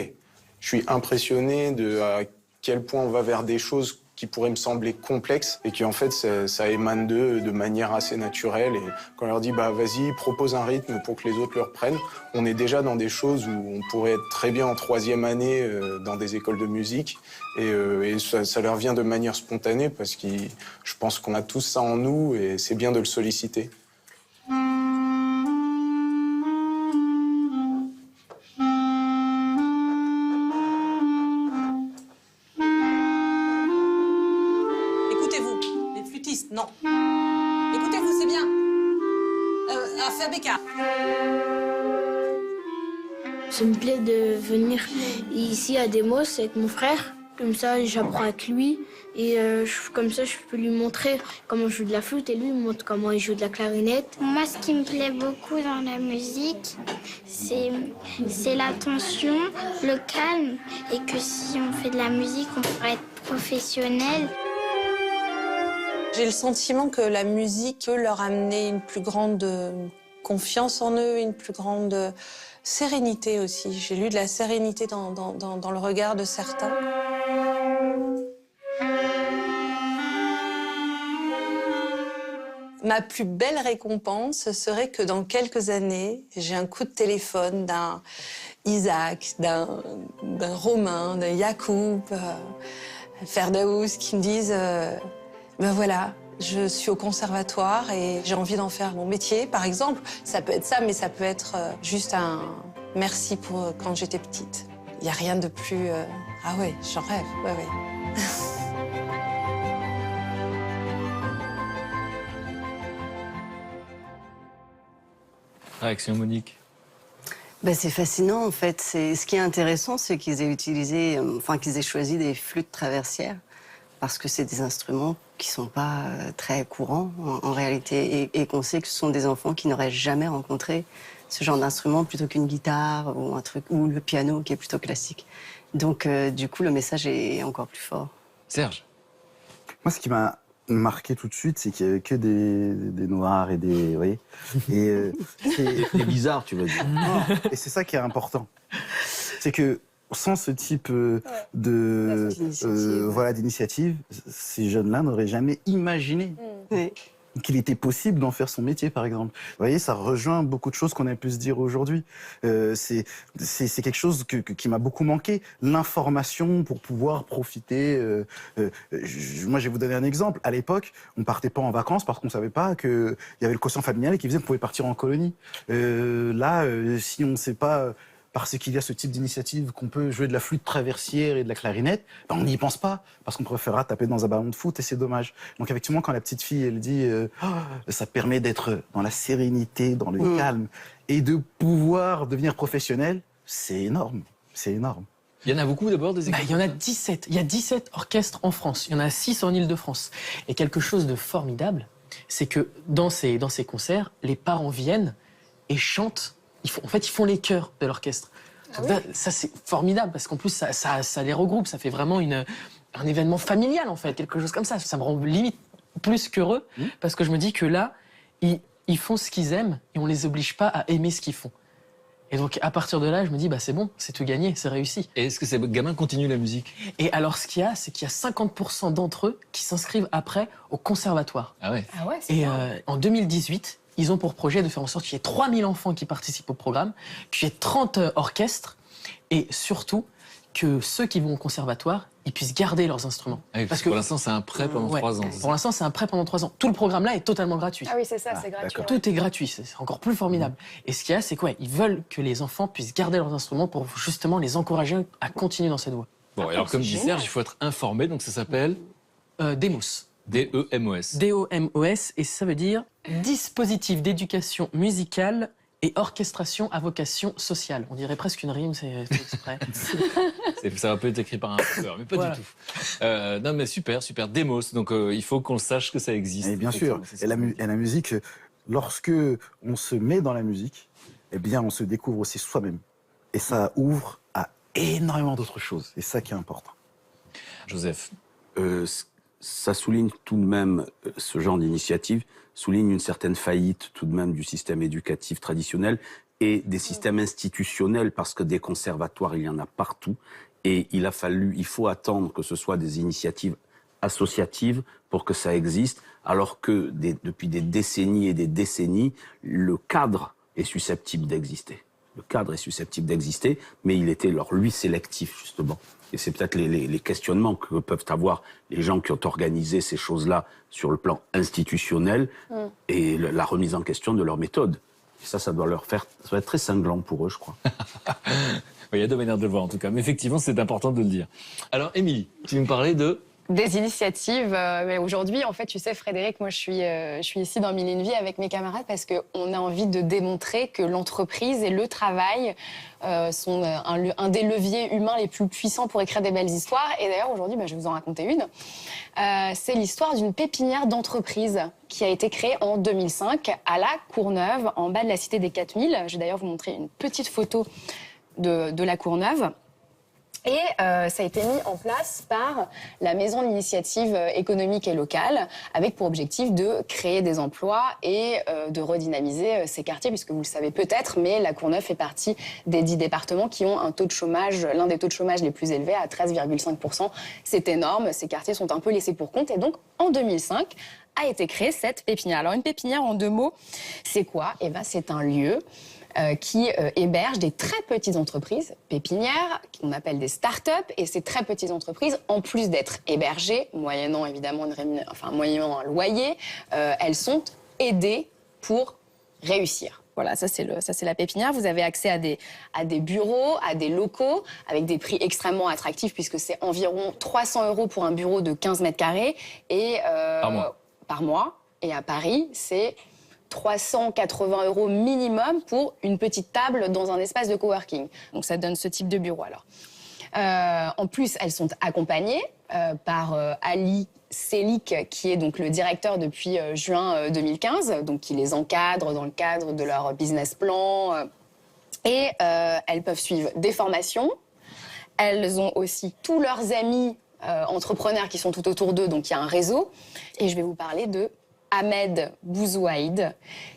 Je suis impressionné de à quel point on va vers des choses qui pourraient me sembler complexes et qui en fait ça émane d'eux de manière assez naturelle. Et quand on leur dit bah vas-y, propose un rythme pour que les autres le reprennent, on est déjà dans des choses où on pourrait être très bien en 3e année dans des écoles de musique et ça leur vient de manière spontanée parce que je pense qu'on a tous ça en nous et c'est bien de le solliciter. Non. Écoutez-vous, c'est bien. À faire des cas. Ça me plaît de venir ici à Demos avec mon frère. Comme ça, j'apprends avec lui. Et comme ça, je peux lui montrer comment je joue de la flûte et lui me montre comment il joue de la clarinette. Moi, ce qui me plaît beaucoup dans la musique, c'est l'attention, le calme. Et que si on fait de la musique, on pourrait être professionnel. J'ai le sentiment que la musique peut leur amener une plus grande confiance en eux, une plus grande sérénité aussi. J'ai lu de la sérénité dans le regard de certains. Ma plus belle récompense serait que dans quelques années, j'ai un coup de téléphone d'un Isaac, d'un Romain, d'un Yacoub, Ferdaous qui me disent ben voilà, je suis au conservatoire et j'ai envie d'en faire mon métier, par exemple. Ça peut être ça, mais ça peut être juste un merci pour quand j'étais petite. Il n'y a rien de plus... Ah ouais, j'en rêve, ouais, ouais. Réaction, Monique? Ben, c'est fascinant, en fait. Ce qui est intéressant, c'est qu'ils aient utilisé, qu'ils aient choisi des flûtes traversières. Parce que c'est des instruments qui ne sont pas très courants en réalité et qu'on sait que ce sont des enfants qui n'auraient jamais rencontré ce genre d'instrument plutôt qu'une guitare ou un truc ou le piano qui est plutôt classique. Donc du coup le message est encore plus fort. Serge? Moi ce qui m'a marqué tout de suite c'est qu'il n'y avait que des noirs et des... Vous voyez et c'est bizarre tu vas dire. Non, et c'est ça qui est important. C'est que sans ce type d'initiative, ces jeunes-là n'auraient jamais imaginé qu'il était possible d'en faire son métier, par exemple. Vous voyez, ça rejoint beaucoup de choses qu'on a pu se dire aujourd'hui. C'est quelque chose qui m'a beaucoup manqué, l'information pour pouvoir profiter. Moi, je vais vous donner un exemple. À l'époque, on ne partait pas en vacances parce qu'on ne savait pas qu'il y avait le quotient familial qui faisait qu'on pouvait partir en colonie. Si on ne sait pas... parce qu'il y a ce type d'initiative qu'on peut jouer de la flûte traversière et de la clarinette, ben on n'y pense pas, parce qu'on préférera taper dans un ballon de foot et c'est dommage. Donc effectivement, quand la petite fille, elle dit ça permet d'être dans la sérénité, dans le calme, et de pouvoir devenir professionnel, c'est énorme, c'est énorme. Il y en a beaucoup d'abord des écoles. Il y en a 17. Il y a 17 orchestres en France. Il y en a 6 en Île-de-France. Et quelque chose de formidable, c'est que dans ces concerts, les parents viennent et chantent. Ils font les chœurs de l'orchestre. Ah oui. Ça, c'est formidable, parce qu'en plus, ça les regroupe. Ça fait vraiment un événement familial, en fait, quelque chose comme ça. Ça me rend limite plus qu'heureux, parce que je me dis que là, ils font ce qu'ils aiment, et on les oblige pas à aimer ce qu'ils font. Et donc, à partir de là, je me dis, bah, c'est bon, c'est tout gagné, c'est réussi. Et est-ce que ces gamins continuent la musique? Et alors, ce qu'il y a, c'est qu'il y a 50% d'entre eux qui s'inscrivent après au conservatoire. Ah ouais. Ah ouais, c'est Et bien. en 2018, ils ont pour projet de faire en sorte qu'il y ait 3000 enfants qui participent au programme, qu'il y ait 30 orchestres, et surtout que ceux qui vont au conservatoire, ils puissent garder leurs instruments. Ah oui, parce que pour l'instant, c'est un prêt pendant 3 ans. Pour l'instant, c'est un prêt pendant 3 ans. Tout le programme-là est totalement gratuit. Ah oui, c'est ça, c'est gratuit. Ouais. Tout est gratuit, c'est encore plus formidable. Et ce qu'il y a, c'est quoi? Ils veulent que les enfants puissent garder leurs instruments pour justement les encourager à continuer dans cette voie. Bon, alors comme dit Serge, il faut être informé, donc ça s'appelle Demos. DEMOS. DOMOS, et ça veut dire dispositif d'éducation musicale et orchestration à vocation sociale. On dirait presque une rime, c'est fait exprès. Ça va peut-être écrit par un professeur, mais pas Voilà. du tout. Non, mais super, Demos. Donc, il faut qu'on sache que ça existe. Et bien sûr. Et la musique, lorsque on se met dans la musique, eh bien, on se découvre aussi soi-même. Et ça ouvre à énormément d'autres choses. Et ça qui est important. Joseph. Ça souligne tout de même, ce genre d'initiative souligne une certaine faillite tout de même du système éducatif traditionnel et des systèmes institutionnels, parce que des conservatoires, il y en a partout. Et il faut attendre que ce soit des initiatives associatives pour que ça existe, alors que depuis des décennies et des décennies, le cadre est susceptible d'exister. Le cadre est susceptible d'exister, mais il était, lui, sélectif, justement. Et c'est peut-être les questionnements que peuvent avoir les gens qui ont organisé ces choses-là sur le plan institutionnel et la remise en question de leur méthode. Et ça doit être très cinglant pour eux, je crois. Il y a deux manières de le voir, en tout cas. Mais effectivement, c'est important de le dire. Alors, Émilie, tu veux me parler de... Des initiatives, mais aujourd'hui, en fait, tu sais, Frédéric, moi, je suis ici dans Mille et une Vies avec mes camarades parce qu'on a envie de démontrer que l'entreprise et le travail sont un des leviers humains les plus puissants pour écrire des belles histoires. Et d'ailleurs, aujourd'hui, je vais vous en raconter une. C'est l'histoire d'une pépinière d'entreprise qui a été créée en 2005 à la Courneuve, en bas de la cité des 4000. Je vais d'ailleurs vous montrer une petite photo de la Courneuve. Et ça a été mis en place par la Maison d'initiative économique et locale, avec pour objectif de créer des emplois et de redynamiser ces quartiers, puisque vous le savez peut-être, mais la Courneuve fait partie des 10 départements qui ont un taux de chômage, l'un des taux de chômage les plus élevés, à 13,5%. C'est énorme, ces quartiers sont un peu laissés pour compte. Et donc, en 2005, a été créée cette pépinière. Alors, une pépinière, en 2 mots, c'est quoi ? Eh bien, c'est un lieu qui héberge des très petites entreprises pépinières, qu'on appelle des start-up, et ces très petites entreprises, en plus d'être hébergées, moyennant évidemment moyennant un loyer, elles sont aidées pour réussir. Voilà, ça c'est la pépinière. Vous avez accès à des bureaux, à des locaux, avec des prix extrêmement attractifs, puisque c'est environ 300 € pour un bureau de 15 mètres carrés, et par mois. Et à Paris, c'est 380 € minimum pour une petite table dans un espace de coworking. Donc ça donne ce type de bureau alors. En plus, elles sont accompagnées par Ali Selik, qui est donc le directeur depuis juin 2015, donc qui les encadre dans le cadre de leur business plan. Et elles peuvent suivre des formations. Elles ont aussi tous leurs amis entrepreneurs qui sont tout autour d'eux, donc il y a un réseau. Et je vais vous parler de Ahmed Bouzouaïd,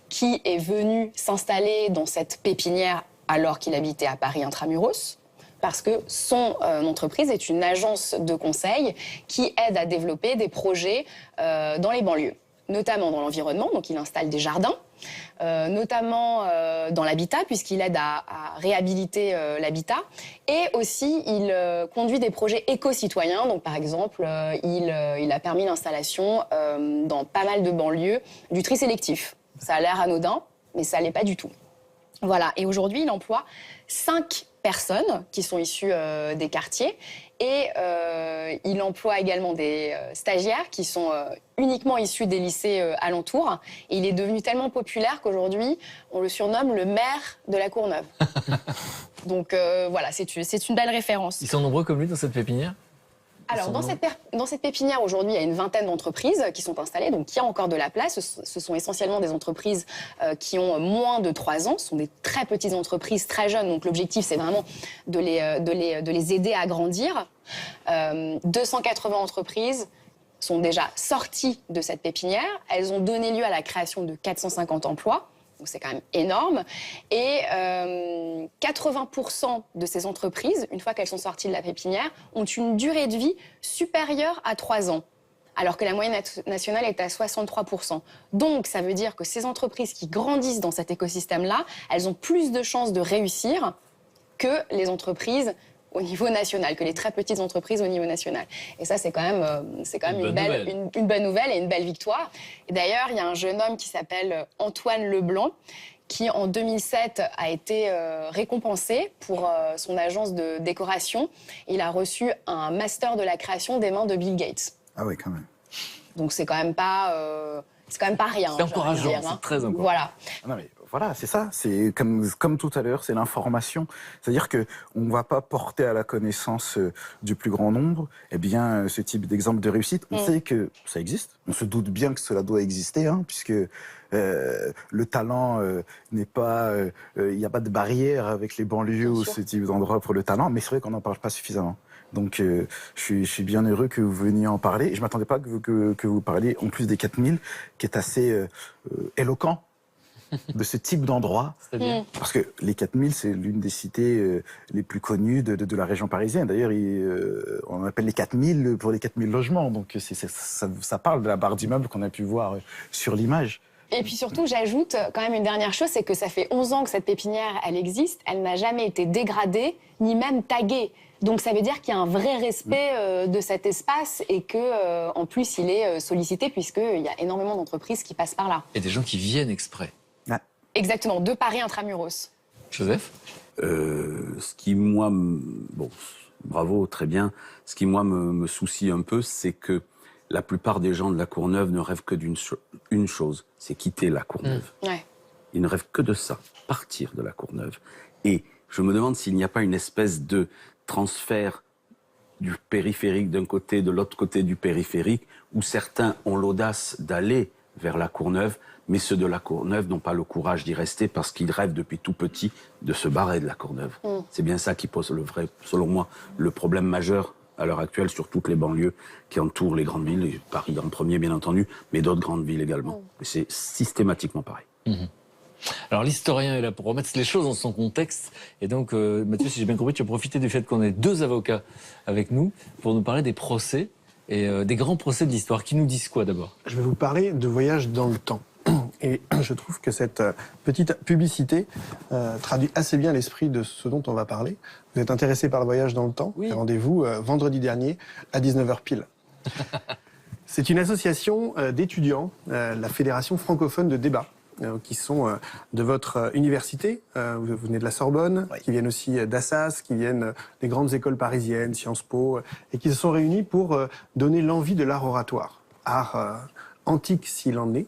qui est venu s'installer dans cette pépinière alors qu'il habitait à Paris intramuros, parce que son entreprise est une agence de conseil qui aide à développer des projets dans les banlieues, notamment dans l'environnement, donc il installe des jardins, notamment dans l'habitat, puisqu'il aide à réhabiliter l'habitat, et aussi il conduit des projets éco-citoyens. Donc par exemple, il a permis l'installation dans pas mal de banlieues du tri sélectif. Ça a l'air anodin, mais ça l'est pas du tout. Voilà, et aujourd'hui il emploie 5 personnes qui sont issues des quartiers, et il emploie également des stagiaires qui sont uniquement issus des lycées alentours. Et il est devenu tellement populaire qu'aujourd'hui, on le surnomme le maire de la Courneuve. Donc voilà, c'est une belle référence. Ils sont nombreux comme lui dans cette pépinière ? Alors, dans cette pépinière, aujourd'hui, il y a une vingtaine d'entreprises qui sont installées, donc il y a encore de la place. Ce sont essentiellement des entreprises qui ont moins de 3 ans. Ce sont des très petites entreprises, très jeunes. Donc l'objectif, c'est vraiment de les aider à grandir. 280 entreprises sont déjà sorties de cette pépinière. Elles ont donné lieu à la création de 450 emplois. Donc c'est quand même énorme. Et 80% de ces entreprises, une fois qu'elles sont sorties de la pépinière, ont une durée de vie supérieure à 3 ans. Alors que la moyenne nationale est à 63%. Donc ça veut dire que ces entreprises qui grandissent dans cet écosystème-là, elles ont plus de chances de réussir que les entreprises au niveau national, que les très petites entreprises au niveau national. Et ça, c'est quand même une bonne nouvelle et une belle victoire. Et d'ailleurs, il y a un jeune homme qui s'appelle Antoine Leblanc, qui en 2007 a été récompensé pour son agence de décoration. Il a reçu un master de la création des mains de Bill Gates. Ah oui, quand même. Donc c'est quand même pas rien. C'est encourageant, c'est très encourageant. Voilà. Non, mais voilà, c'est ça. C'est comme tout à l'heure, c'est l'information. C'est-à-dire que on ne va pas porter à la connaissance du plus grand nombre, eh bien, ce type d'exemple de réussite. On sait que ça existe. On se doute bien que cela doit exister, hein, puisque le talent n'est pas, il n'y a pas de barrière avec les banlieues ou ce type d'endroit pour le talent. Mais c'est vrai qu'on n'en parle pas suffisamment. Donc, je suis bien heureux que vous veniez en parler. Je ne m'attendais pas que vous parliez, en plus des 4000, qui est assez éloquent de ce type d'endroit. Parce que les 4000, c'est l'une des cités les plus connues de la région parisienne. D'ailleurs, on appelle les 4000 pour les 4000 logements. Donc, ça parle de la barre d'immeubles qu'on a pu voir sur l'image. Et puis surtout, j'ajoute quand même une dernière chose, c'est que ça fait 11 ans que cette pépinière, elle existe. Elle n'a jamais été dégradée, ni même taguée. Donc ça veut dire qu'il y a un vrai respect de cet espace et que, en plus, il est sollicité puisqu'il y a énormément d'entreprises qui passent par là. Et des gens qui viennent exprès. Exactement, de Paris intramuros. Joseph ? Ce qui, moi, bon, bravo, très bien. Ce qui, moi, me soucie un peu, c'est que la plupart des gens de la Courneuve ne rêvent que d'une chose, c'est quitter la Courneuve. Ouais. Ils ne rêvent que de ça, partir de la Courneuve. Et je me demande s'il n'y a pas une espèce de transfert du périphérique d'un côté, de l'autre côté du périphérique, où certains ont l'audace d'aller vers la Courneuve, mais ceux de la Courneuve n'ont pas le courage d'y rester parce qu'ils rêvent depuis tout petit de se barrer de la Courneuve. C'est bien ça qui pose selon moi, le problème majeur à l'heure actuelle sur toutes les banlieues qui entourent les grandes villes, et Paris en premier bien entendu, mais d'autres grandes villes également. Et c'est systématiquement pareil. Alors l'historien est là pour remettre les choses dans son contexte. Et donc, Mathieu, si j'ai bien compris, tu as profité du fait qu'on ait 2 avocats avec nous pour nous parler des procès et des grands procès de l'histoire. Qui nous disent quoi d'abord ? Je vais vous parler de voyage dans le temps. Et je trouve que cette petite publicité traduit assez bien l'esprit de ce dont on va parler. Vous êtes intéressé par le voyage dans le temps ? Oui. Rendez-vous vendredi dernier à 19h pile. C'est une association d'étudiants, la Fédération francophone de débat, qui sont de votre université. Vous venez de la Sorbonne, qui viennent aussi d'Assas, qui viennent des grandes écoles parisiennes, Sciences Po, et qui se sont réunis pour donner l'envie de l'art oratoire, art antique s'il en est,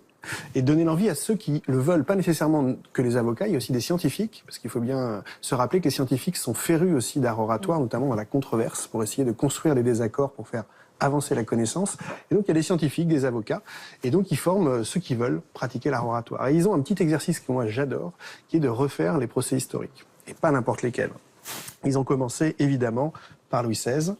et donner l'envie à ceux qui le veulent, pas nécessairement que les avocats, il y a aussi des scientifiques, parce qu'il faut bien se rappeler que les scientifiques sont férus aussi d'art oratoire, notamment dans la controverse, pour essayer de construire des désaccords, pour faire avancer la connaissance. Et donc il y a des scientifiques, des avocats, et donc ils forment ceux qui veulent pratiquer l'art oratoire. Et ils ont un petit exercice que moi j'adore, qui est de refaire les procès historiques, et pas n'importe lesquels. Ils ont commencé évidemment par Louis XVI,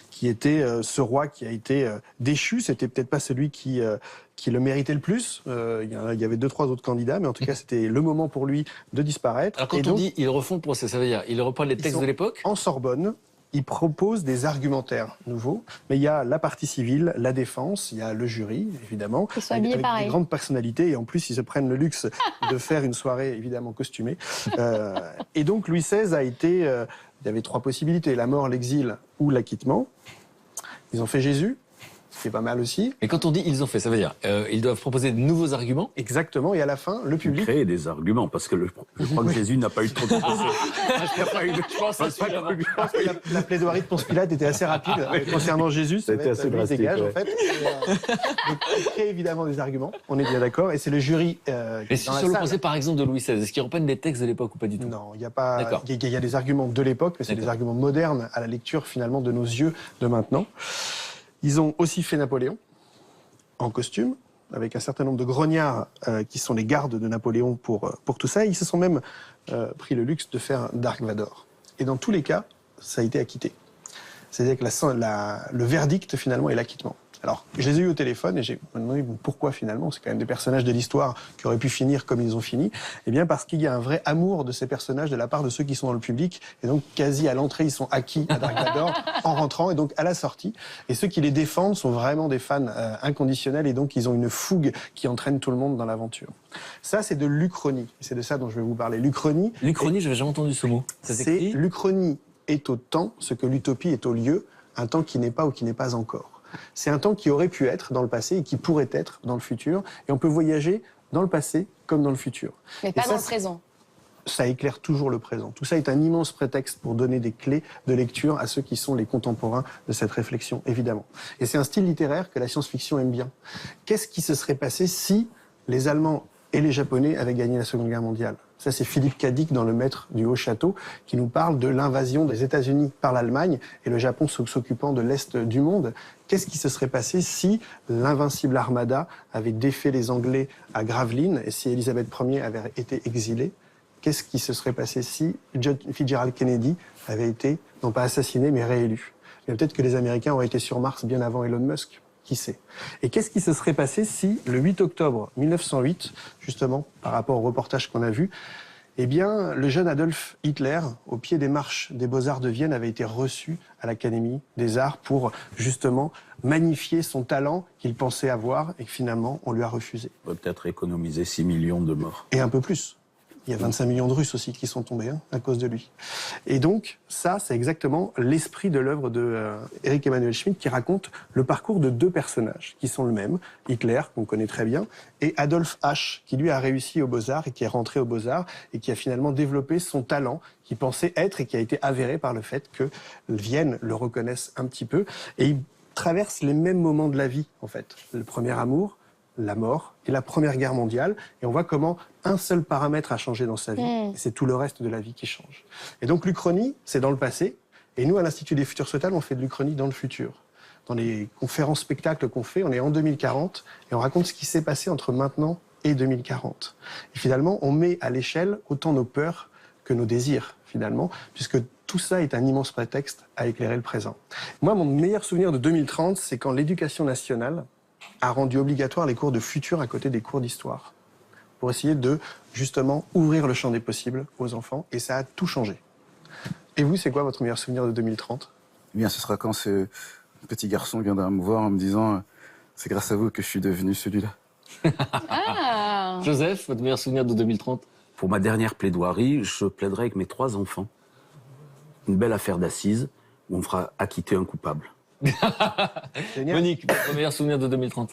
qui était ce roi qui a été déchu. C'était peut-être pas celui qui le méritait le plus. Il y avait 2-3 autres candidats, mais en tout cas, c'était le moment pour lui de disparaître. Alors quand on dit ils refont le procès, ça veut dire ils reprennent les textes de l'époque ? En Sorbonne, ils proposent des argumentaires nouveaux, mais il y a la partie civile, la défense, il y a le jury, évidemment, Ils sont habillés avec pareil. des grandes personnalités, et en plus, ils se prennent le luxe de faire une soirée, évidemment, costumée. Et donc, Louis XVI a été... il y avait 3 possibilités, la mort, l'exil ou l'acquittement. Ils ont fait Jésus, ce qui est pas mal aussi. Et quand on dit ils ont fait, ça veut dire ils doivent proposer de nouveaux arguments ? Exactement, et à la fin, le public... Créer des arguments, parce que je crois que Jésus n'a pas eu trop de La plaidoirie de Ponce Pilate était assez rapide. Concernant Jésus, ça va être lui dégage, en fait. Donc, il crée évidemment des arguments, on est bien d'accord, et c'est le jury Et sur le procès, par exemple, de Louis XVI, est-ce qu'ils reprennent des textes de l'époque ou pas du tout ? Non, il y a pas. Il y a des arguments de l'époque, mais c'est des arguments modernes à la lecture finalement de nos yeux de maintenant. Ils ont aussi fait Napoléon en costume, avec un certain nombre de grognards qui sont les gardes de Napoléon pour tout ça. Ils se sont même pris le luxe de faire Dark Vador. Et dans tous les cas, ça a été acquitté. C'est-à-dire que le verdict finalement est l'acquittement. Alors, je les ai eus au téléphone et j'ai me demandé pourquoi finalement, c'est quand même des personnages de l'histoire qui auraient pu finir comme ils ont fini. Eh bien parce qu'il y a un vrai amour de ces personnages de la part de ceux qui sont dans le public. Et donc quasi à l'entrée, ils sont acquis à Dark Vador en rentrant et donc à la sortie. Et ceux qui les défendent sont vraiment des fans inconditionnels et donc ils ont une fougue qui entraîne tout le monde dans l'aventure. Ça, c'est de l'Uchronie. C'est de ça dont je vais vous parler. L'Uchronie. L'Uchronie, j'avais jamais entendu ce mot. C'est l'Uchronie est au temps ce que l'utopie est au lieu, un temps qui n'est pas ou qui n'est pas encore. C'est un temps qui aurait pu être dans le passé et qui pourrait être dans le futur. Et on peut voyager dans le passé comme dans le futur. Mais pas dans le présent. ça éclaire toujours le présent. Tout ça est un immense prétexte pour donner des clés de lecture à ceux qui sont les contemporains de cette réflexion, évidemment. Et c'est un style littéraire que la science-fiction aime bien. Qu'est-ce qui se serait passé si les Allemands et les Japonais avaient gagné la Seconde Guerre mondiale? Ça, c'est Philippe Cadic dans Le Maître du Haut-Château qui nous parle de l'invasion des États-Unis par l'Allemagne et le Japon s'occupant de l'Est du monde. Qu'est-ce qui se serait passé si l'invincible Armada avait défait les Anglais à Gravelines et si Élisabeth Ier avait été exilée? Qu'est-ce qui se serait passé si John Fitzgerald Kennedy avait été, non pas assassiné, mais réélu? Et peut-être que les Américains auraient été sur Mars bien avant Elon Musk. Qui sait? Et qu'est-ce qui se serait passé si, le 8 octobre 1908, justement, par rapport au reportage qu'on a vu, eh bien, le jeune Adolf Hitler, au pied des marches des Beaux-Arts de Vienne, avait été reçu à l'Académie des Arts pour, justement, magnifier son talent qu'il pensait avoir et que finalement, on lui a refusé. On va peut-être économiser 6 millions de morts. Et un peu plus. Il y a 25 millions de Russes aussi qui sont tombés à cause de lui. Et donc, ça, c'est exactement l'esprit de l'œuvre de Éric Emmanuel Schmitt qui raconte le parcours de deux personnages qui sont le même, Hitler, qu'on connaît très bien, et Adolf H, qui lui a réussi aux Beaux-Arts et qui est rentré aux Beaux-Arts et qui a finalement développé son talent qu'il pensait être et qui a été avéré par le fait que Vienne le reconnaisse un petit peu. Et il traverse les mêmes moments de la vie, en fait. Le premier amour, la mort et la Première Guerre mondiale. Et on voit comment un seul paramètre a changé dans sa vie. Et c'est tout le reste de la vie qui change. Et donc l'Uchronie, c'est dans le passé. Et nous, à l'Institut des Futurs Total, on fait de l'Uchronie dans le futur. Dans les conférences spectacles qu'on fait, on est en 2040 et on raconte ce qui s'est passé entre maintenant et 2040. Et finalement, on met à l'échelle autant nos peurs que nos désirs, finalement, puisque tout ça est un immense prétexte à éclairer le présent. Moi, mon meilleur souvenir de 2030, c'est quand l'Éducation nationale a rendu obligatoire les cours de futur à côté des cours d'histoire, pour essayer de, justement, ouvrir le champ des possibles aux enfants, et ça a tout changé. Et vous, c'est quoi votre meilleur souvenir de 2030 ? Eh bien, ce sera quand ce petit garçon viendra me voir en me disant « C'est grâce à vous que je suis devenu celui-là. » Joseph, votre meilleur souvenir de 2030 ? Pour ma dernière plaidoirie, je plaiderai avec mes 3 enfants. Une belle affaire d'assises où on fera acquitter un coupable. Monique, votre meilleur souvenir de 2030 ?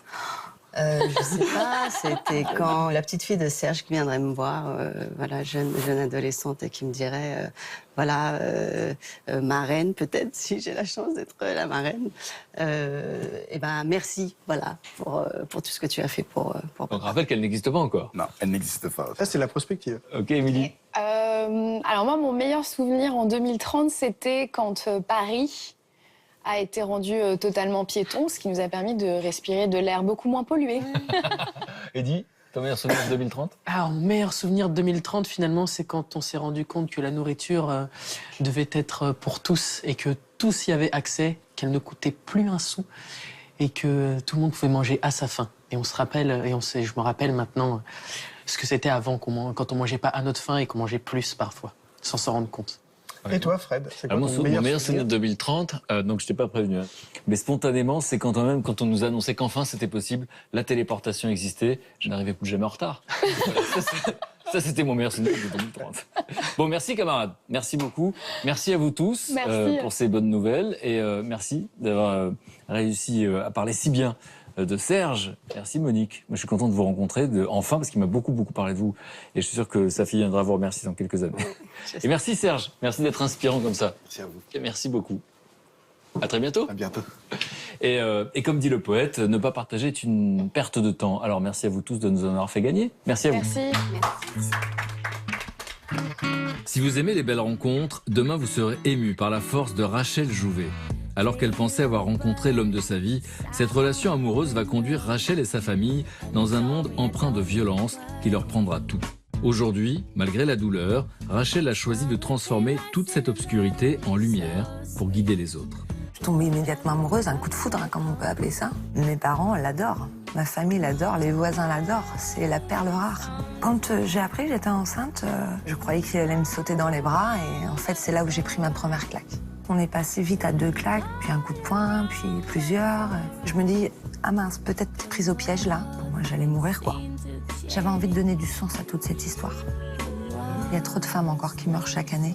Je sais pas, c'était quand la petite fille de Serge qui viendrait me voir, voilà, jeune adolescente, et qui me dirait, marraine peut-être, si j'ai la chance d'être la marraine. Et ben merci, voilà, pour tout ce que tu as fait pour. Donc rappelle qu'elle n'existe pas encore. Non, elle n'existe pas. Ça, c'est la prospective. Ok, Émilie. Alors moi, mon meilleur souvenir en 2030, c'était quand Paris a été rendu totalement piéton, ce qui nous a permis de respirer de l'air beaucoup moins pollué. Eddy, ton meilleur souvenir de 2030 ? Alors, mon meilleur souvenir de 2030, finalement, c'est quand on s'est rendu compte que la nourriture devait être pour tous et que tous y avaient accès, qu'elle ne coûtait plus un sou et que tout le monde pouvait manger à sa faim. Et on se rappelle, je me rappelle maintenant ce que c'était avant, quand on mangeait pas à notre faim et qu'on mangeait plus parfois, sans s'en rendre compte. Et toi, Fred, c'est quoi mon meilleur souvenir de 2030, donc je t'ai pas prévenu, hein. Mais spontanément, c'est quand on nous annonçait qu'enfin c'était possible, la téléportation existait, je n'arrivais plus jamais en retard. Voilà, ça, c'était mon meilleur souvenir de 2030. Bon, merci camarades, merci beaucoup. Merci à vous tous pour ces bonnes nouvelles et merci d'avoir réussi à parler si bien de Serge. Merci Monique. Moi, je suis content de vous rencontrer, enfin, parce qu'il m'a beaucoup parlé de vous. Et je suis sûr que sa fille viendra vous remercier dans quelques années. Et merci Serge. Merci d'être inspirant comme ça. Merci à vous. Et merci beaucoup. À très bientôt. À bientôt. Et comme dit le poète, ne pas partager est une perte de temps. Alors merci à vous tous de nous en avoir fait gagner. Merci à vous. Merci. Si vous aimez les belles rencontres, demain vous serez ému par la force de Rachel Jouvet. Alors qu'elle pensait avoir rencontré l'homme de sa vie, cette relation amoureuse va conduire Rachel et sa famille dans un monde empreint de violence qui leur prendra tout. Aujourd'hui, malgré la douleur, Rachel a choisi de transformer toute cette obscurité en lumière pour guider les autres. Je tombe immédiatement amoureuse, un coup de foudre, comme on peut appeler ça. Mes parents l'adorent, ma famille l'adore, les voisins l'adorent, c'est la perle rare. Quand j'ai appris que j'étais enceinte, je croyais qu'il allait me sauter dans les bras et en fait c'est là où j'ai pris ma première claque. On est passé vite à 2 claques, puis un coup de poing, puis plusieurs. Je me dis, ah mince, peut-être prise au piège là. Bon, moi j'allais mourir quoi. J'avais envie de donner du sens à toute cette histoire. Il y a trop de femmes encore qui meurent chaque année.